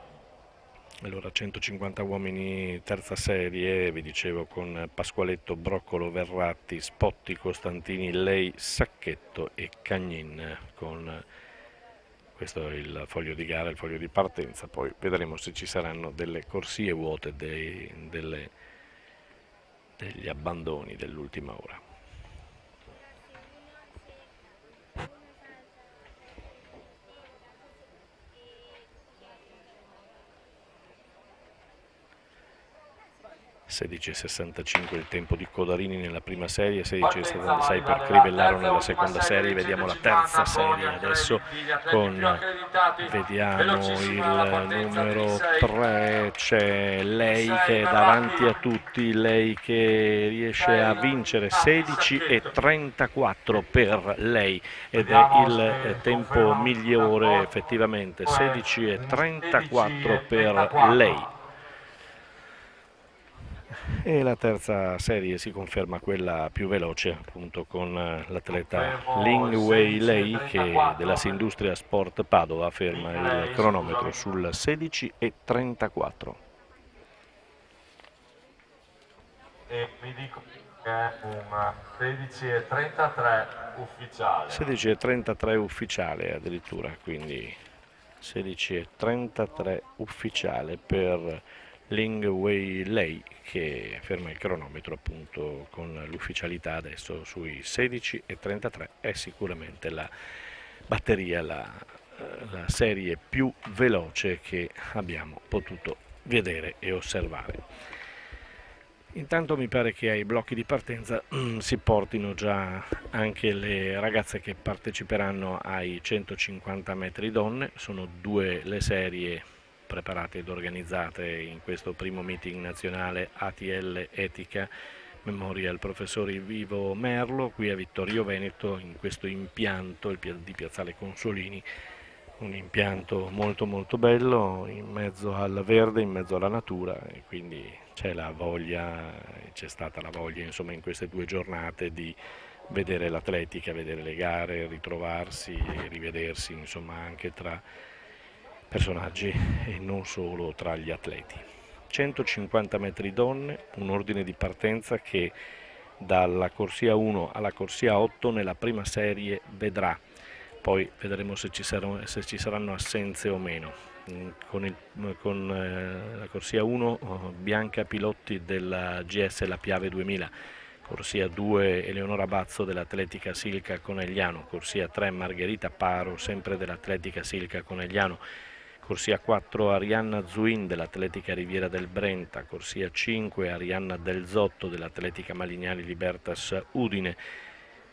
Allora, 150 uomini, terza serie, vi dicevo, con Pasqualetto, Broccolo, Verratti, Spotti, Costantini, Lei, Sacchetto e Cagnin. Con questo è il foglio di gara, il foglio di partenza. Poi vedremo se ci saranno delle corsie vuote, degli abbandoni dell'ultima ora. (16,65) il tempo di Codarini nella prima serie, 16,76 per Crivellaro nella seconda serie. Vediamo la terza serie adesso, vediamo il numero 3, c'è Lei che è davanti a tutti, Lei che riesce a vincere, 16,34 per Lei, ed è il tempo migliore effettivamente, 16,34 per Lei. E la terza serie si conferma quella più veloce, appunto, con l'atleta Ling Wei Lei che della Sindustria Sport Padova ferma il cronometro sul 16,34. E vi dico che è un 16,33 ufficiale. 16,33 ufficiale addirittura, quindi 16,33 ufficiale per Ling Wei Lei, che ferma il cronometro appunto con l'ufficialità adesso sui 16,33. È sicuramente la batteria, la serie più veloce che abbiamo potuto vedere e osservare. Intanto mi pare che ai blocchi di partenza si portino già anche le ragazze che parteciperanno ai 150 metri donne. Sono 2 le serie preparate ed organizzate in questo primo meeting nazionale ATL Etica Memorial Professori Vivo Merlo, qui a Vittorio Veneto, in questo impianto di Piazzale Consolini, un impianto molto molto bello, in mezzo al verde, in mezzo alla natura, e quindi c'è stata la voglia insomma in queste 2 giornate di vedere l'atletica, vedere le gare, ritrovarsi e rivedersi insomma anche tra personaggi e non solo tra gli atleti. 150 metri donne, un ordine di partenza che dalla corsia 1 alla corsia 8 nella prima serie vedrà, poi vedremo se ci saranno assenze o meno. Con la corsia 1 Bianca Pilotti della GS La Piave 2000, corsia 2 Eleonora Bazzo dell'Atletica Silca Conegliano, corsia 3 Margherita Paro sempre dell'Atletica Silca Conegliano, corsia 4 Arianna Zuin dell'Atletica Riviera del Brenta, corsia 5 Arianna Del Zotto dell'Atletica Malignani Libertas Udine,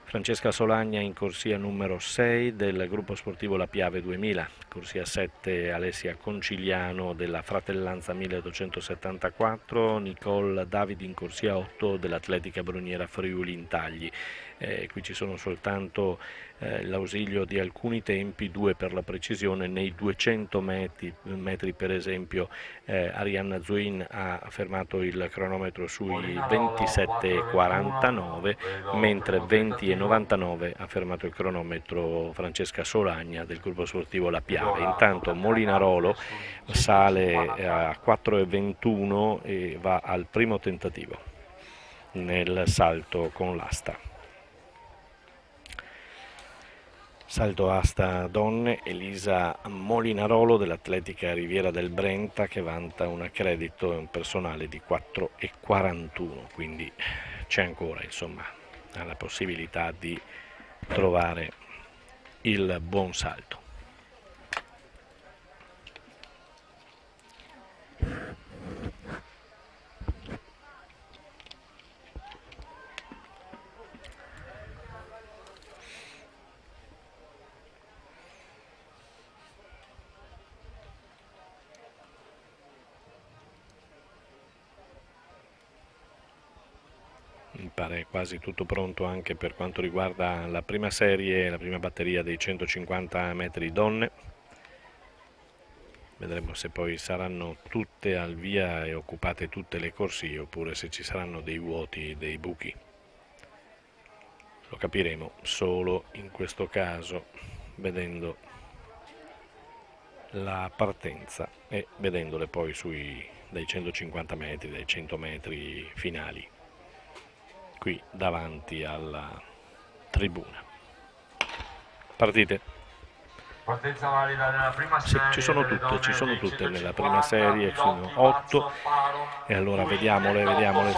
Francesca Solagna in corsia numero 6 del gruppo sportivo La Piave 2000, corsia 7 Alessia Conciliano della Fratellanza 1874, Nicole Davidi in corsia 8 dell'Atletica Bruniera Friuli Intagli. Qui ci sono soltanto l'ausilio di alcuni tempi, 2 per la precisione. Nei 200 metri per esempio Arianna Zuin ha fermato il cronometro sui 27,49, mentre 20 6,99 ha fermato il cronometro Francesca Solagna del gruppo sportivo La Piave. Intanto Molinarolo sale a 4,21 e va al primo tentativo nel salto con l'asta. Salto asta donne, Elisa Molinarolo dell'Atletica Riviera del Brenta, che vanta un accredito e un personale di 4,41, quindi c'è ancora, insomma, la possibilità di trovare il buon salto. Mi pare quasi tutto pronto anche per quanto riguarda la prima serie, la prima batteria dei 150 metri donne. Vedremo se poi saranno tutte al via e occupate tutte le corsie oppure se ci saranno dei vuoti, dei buchi. Lo capiremo solo in questo caso vedendo la partenza e vedendole poi dai 150 metri, dai 100 metri finali, qui davanti alla tribuna. Partite. Partenza valida nella prima Sì, serie. ci sono tutte nella prima serie, sono 8 e allora vediamole,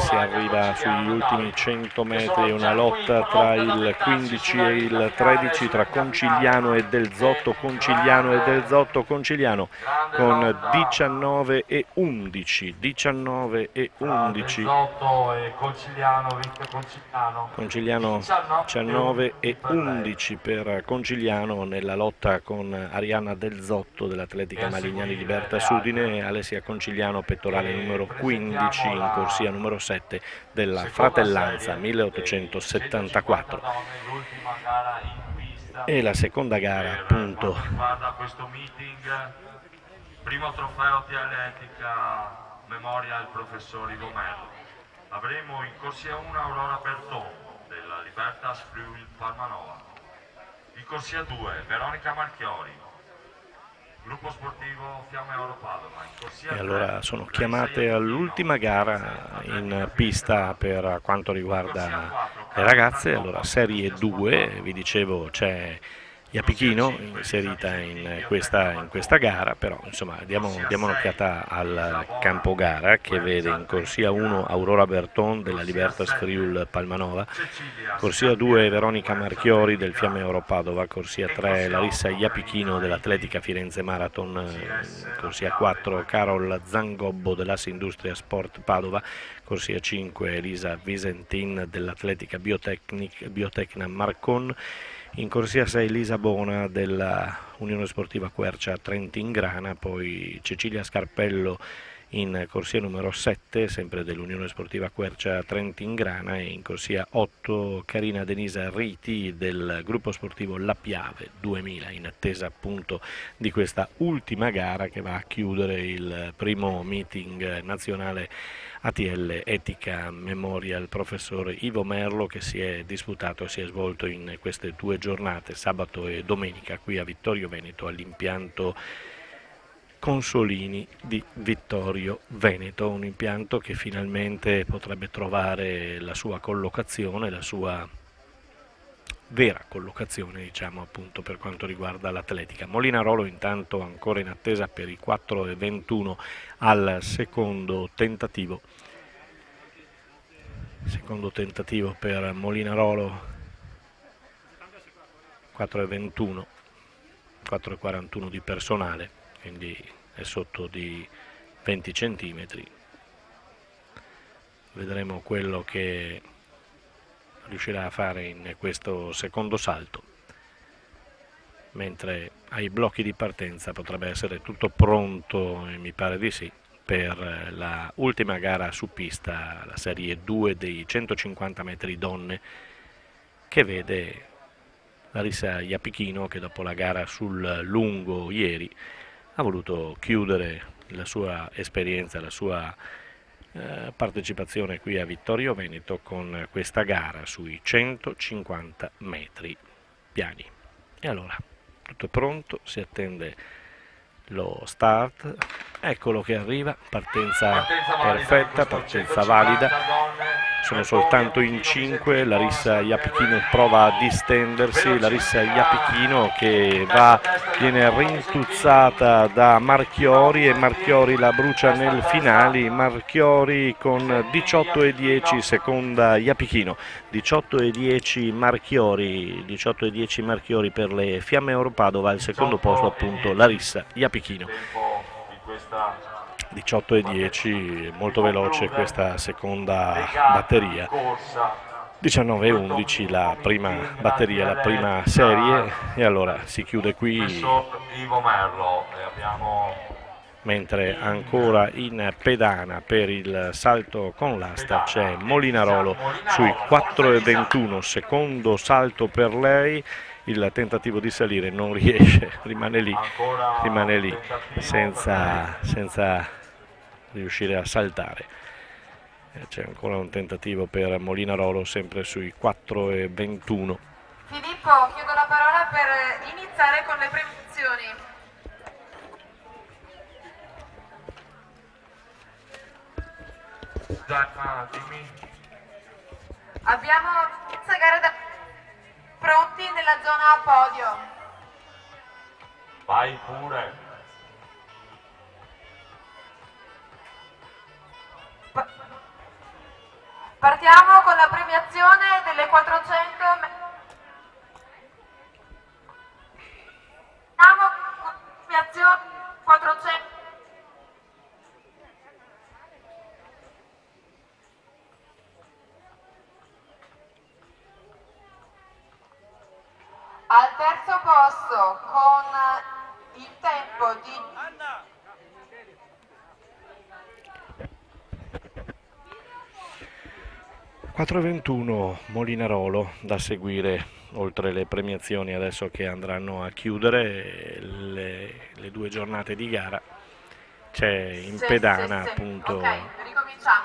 si arriva sugli ultimi 100 metri, una lotta tra il 15 e il 13, tra Concigliano e Del Zotto, Concigliano con 19 e 11, Concigliano 19 e 11 per Concigliano nella lotta con Arianna Del Zotto dell'Atletica Malignani Libertà Sudine e Alessia Concigliano, pettorale numero 15 in corsia numero 7 della Fratellanza 1874. E la seconda gara, appunto, riguarda questo meeting, primo trofeo Atletica Memorial Professor Ivo Merlo. Avremo in corsia 1 Aurora Berton della Libertas Friuli Palmanova, in corsia 2 Veronica Marchiori, gruppo sportivo Fiamme Oro Padova. In corsia e allora sono chiamate all'ultima gara in pista per quanto riguarda le ragazze. Allora serie 2, vi dicevo, c'è Iapichino inserita in questa gara, però insomma diamo un'occhiata al campo gara che vede in corsia 1 Aurora Berton della Libertas Friul Palmanova, corsia 2 Veronica Marchiori del Fiamme Oro Padova, corsia 3 Larissa Iapichino dell'Atletica Firenze Marathon, corsia 4 Carol Zangobbo dell'As Industria Sport Padova, corsia 5 Elisa Visentin dell'Atletica Biotecna Marcon, in corsia 6 Lisa Bona della Unione Sportiva Quercia Trentin Grana, poi Cecilia Scarpello in corsia numero 7, sempre dell'Unione Sportiva Quercia Trentin Grana, e in corsia 8 Carina Denisa Riti del gruppo sportivo La Piave 2000, in attesa appunto di questa ultima gara che va a chiudere il primo meeting nazionale ATL Etica Memorial Professor Ivo Merlo, che si è svolto in queste 2 giornate, sabato e domenica, qui a Vittorio Veneto, all'impianto Consolini di Vittorio Veneto, un impianto che finalmente potrebbe trovare la sua collocazione, la sua vera collocazione, diciamo, appunto per quanto riguarda l'atletica. Molinarolo intanto ancora in attesa per i 4,21 al secondo tentativo per Molinarolo, 4,21, 4,41 di personale, quindi è sotto di 20 centimetri. Vedremo quello che riuscirà a fare in questo secondo salto, mentre ai blocchi di partenza potrebbe essere tutto pronto, e mi pare di sì, per la ultima gara su pista, la serie 2 dei 150 metri donne, che vede Larissa Iapichino, che dopo la gara sul lungo ieri ha voluto chiudere la sua esperienza, la sua partecipazione qui a Vittorio Veneto con questa gara sui 150 metri piani. E allora, tutto è pronto, si attende lo start, eccolo che arriva, partenza perfetta, partenza valida. Sono soltanto in 5, Larissa Iapichino prova a distendersi, Larissa Iapichino che viene rintuzzata da Marchiori e Marchiori la brucia nel finale. Marchiori con 18,10, seconda Iapichino, 18,10 Marchiori, 18,10 Marchiori per le Fiamme Oro Padova, al secondo posto appunto Larissa Iapichino. 18,10, molto veloce questa seconda batteria. 19,11 la prima batteria, la prima serie, e allora si chiude qui, mentre ancora in pedana per il salto con l'asta c'è Molinarolo sui 4,21, secondo salto per lei. Il tentativo di salire non riesce, rimane lì senza riuscire a saltare. C'è ancora un tentativo per Molinarolo, sempre sui 4,21. Filippo, chiedo la parola per iniziare con le premiazioni. Abbiamo questa gara pronti nella zona a podio. Vai pure. Partiamo con la premiazione delle 400 premiazione 400. Al terzo posto con il tempo di 4,21 Molinarolo, da seguire oltre le premiazioni adesso che andranno a chiudere le 2 giornate di gara. C'è in pedana appunto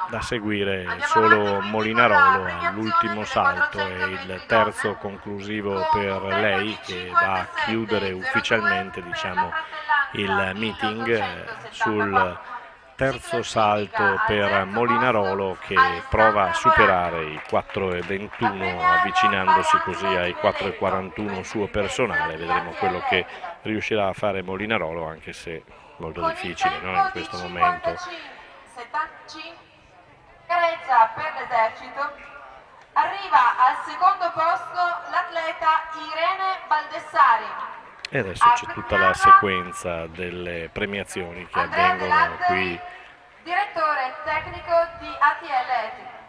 da seguire solo Molinarolo all'ultimo salto, e il terzo conclusivo per lei, che va a chiudere ufficialmente, diciamo, il meeting sul terzo salto per Molinarolo, che prova a superare i 4,21 avvicinandosi così ai 4,41 suo personale. Vedremo quello che riuscirà a fare Molinarolo, anche se molto difficile, no? In questo momento. 75 Gareggia per l'esercito. Arriva al secondo posto l'atleta Irene Baldessari. E adesso c'è tutta la sequenza delle premiazioni che avvengono qui. Direttore tecnico di ATL Etica.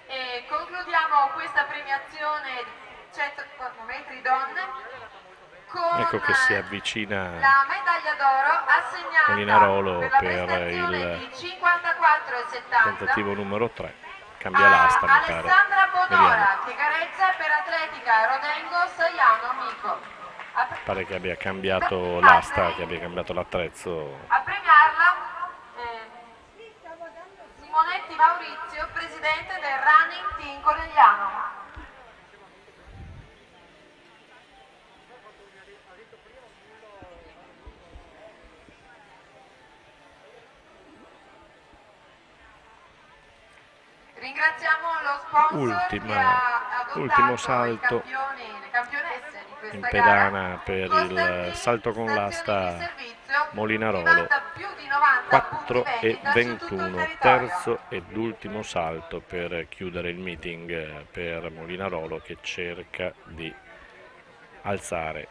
E concludiamo questa premiazione 100 metri donne con Ecco che si avvicina la medaglia d'oro assegnata Molinarolo per la per prestazione il di 54,70 tentativo numero 3. Cambia l'asta, mi pare. Alessandra Bonora, Vediamo. che gareggia per Atletica Rodengo Saiano Amico. Pare che abbia cambiato l'asta, che abbia cambiato l'attrezzo. A premiarla Simonetti Maurizio, presidente del Running Team Conegliano. Ringraziamo lo sponsor che ha adottato ultimo salto i campioni, le campionesse di questa in pedana gara. per Costantin, il salto con stazioni l'asta di servizio, Molinarolo. che vanta più di 90 punti vendita su tutto il 4,21, territorio. terzo ed ultimo salto per chiudere il meeting per Molinarolo, che cerca di alzare.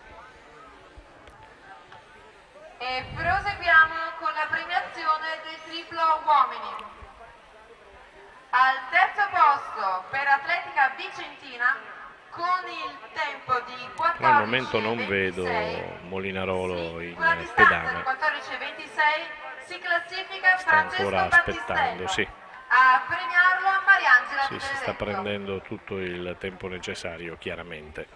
E proseguiamo con la premiazione del triplo uomini. Al terzo posto per Atletica Vicentina con il tempo di 14,26. Ma al momento non vedo Molinarolo in pedana. 14,26 si classifica Sta Francesco ancora aspettando, Battistello. sì. A premiarlo Mariangela Sì, si sta prendendo tutto il tempo necessario, chiaramente.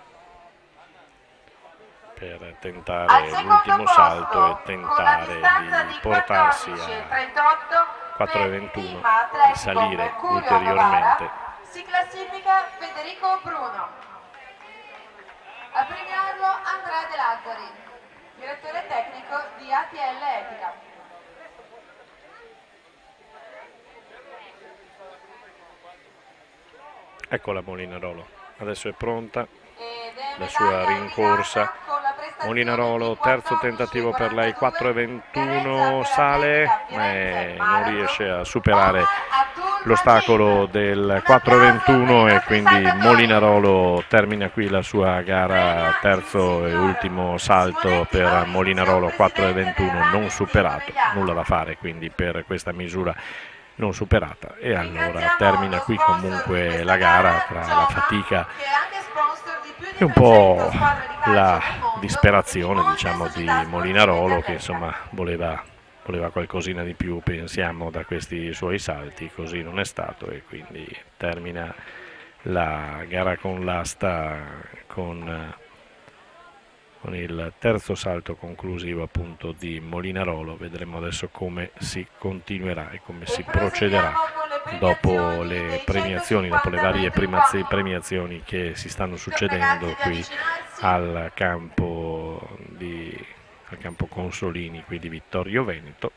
per tentare l'ultimo salto e tentare di portarsi a 4,21 e salire ulteriormente. Si classifica Federico Bruno. A premiarlo Andrea De Lazzari, direttore tecnico di ATL Etica. Ecco la Molinarolo, adesso è pronta la sua rincorsa. Molinarolo, terzo tentativo per lei, 4,21, sale, non riesce a superare l'ostacolo del 4,21 e quindi Molinarolo termina qui la sua gara, terzo e ultimo salto per Molinarolo, 4,21 non superato, nulla da fare quindi per questa misura non superata, e allora termina qui comunque la gara tra la fatica e un po' la disperazione, diciamo, di Molinarolo, che insomma voleva qualcosina di più, pensiamo, da questi suoi salti. Così non è stato e quindi termina la gara con l'asta con il terzo salto conclusivo appunto di Molinarolo. Vedremo adesso come si continuerà e come si procederà dopo le premiazioni, dopo le varie premiazioni che si stanno succedendo qui al campo Consolini qui di Vittorio Veneto.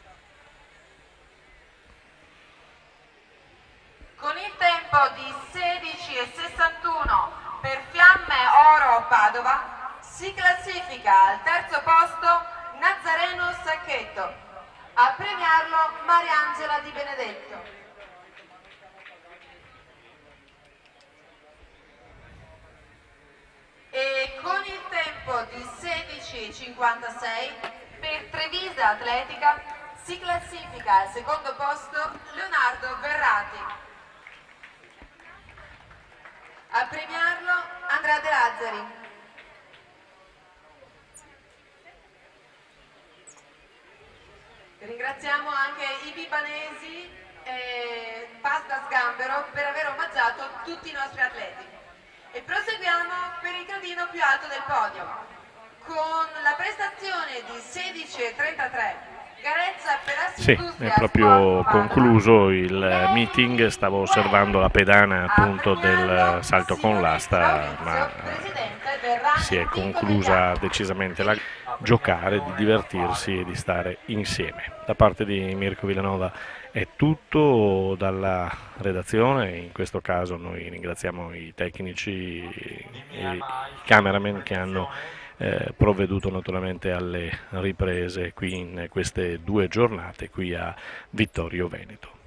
Con il tempo di 16,61 per Fiamme Oro Padova si classifica al terzo posto Nazareno Sacchetto, a premiarlo Mariangela Di Benedetto. E con il tempo di 16,56 per Trevisa Atletica si classifica al secondo posto Leonardo Verrati. A premiarlo Andrea De Lazzari. Ringraziamo anche i Vibanesi e Pasta Sgambero per aver omaggiato tutti i nostri atleti. E proseguiamo per il gradino più alto del podio, con la prestazione di 16,33. Sì, è proprio concluso il meeting, stavo osservando la pedana appunto del salto con l'asta, ma si è conclusa decisamente la giocare, di divertirsi e di stare insieme. Da parte di Mirko Villanova è tutto dalla redazione, in questo caso noi ringraziamo i tecnici e i cameraman che hanno provveduto naturalmente alle riprese qui in queste 2 giornate qui a Vittorio Veneto.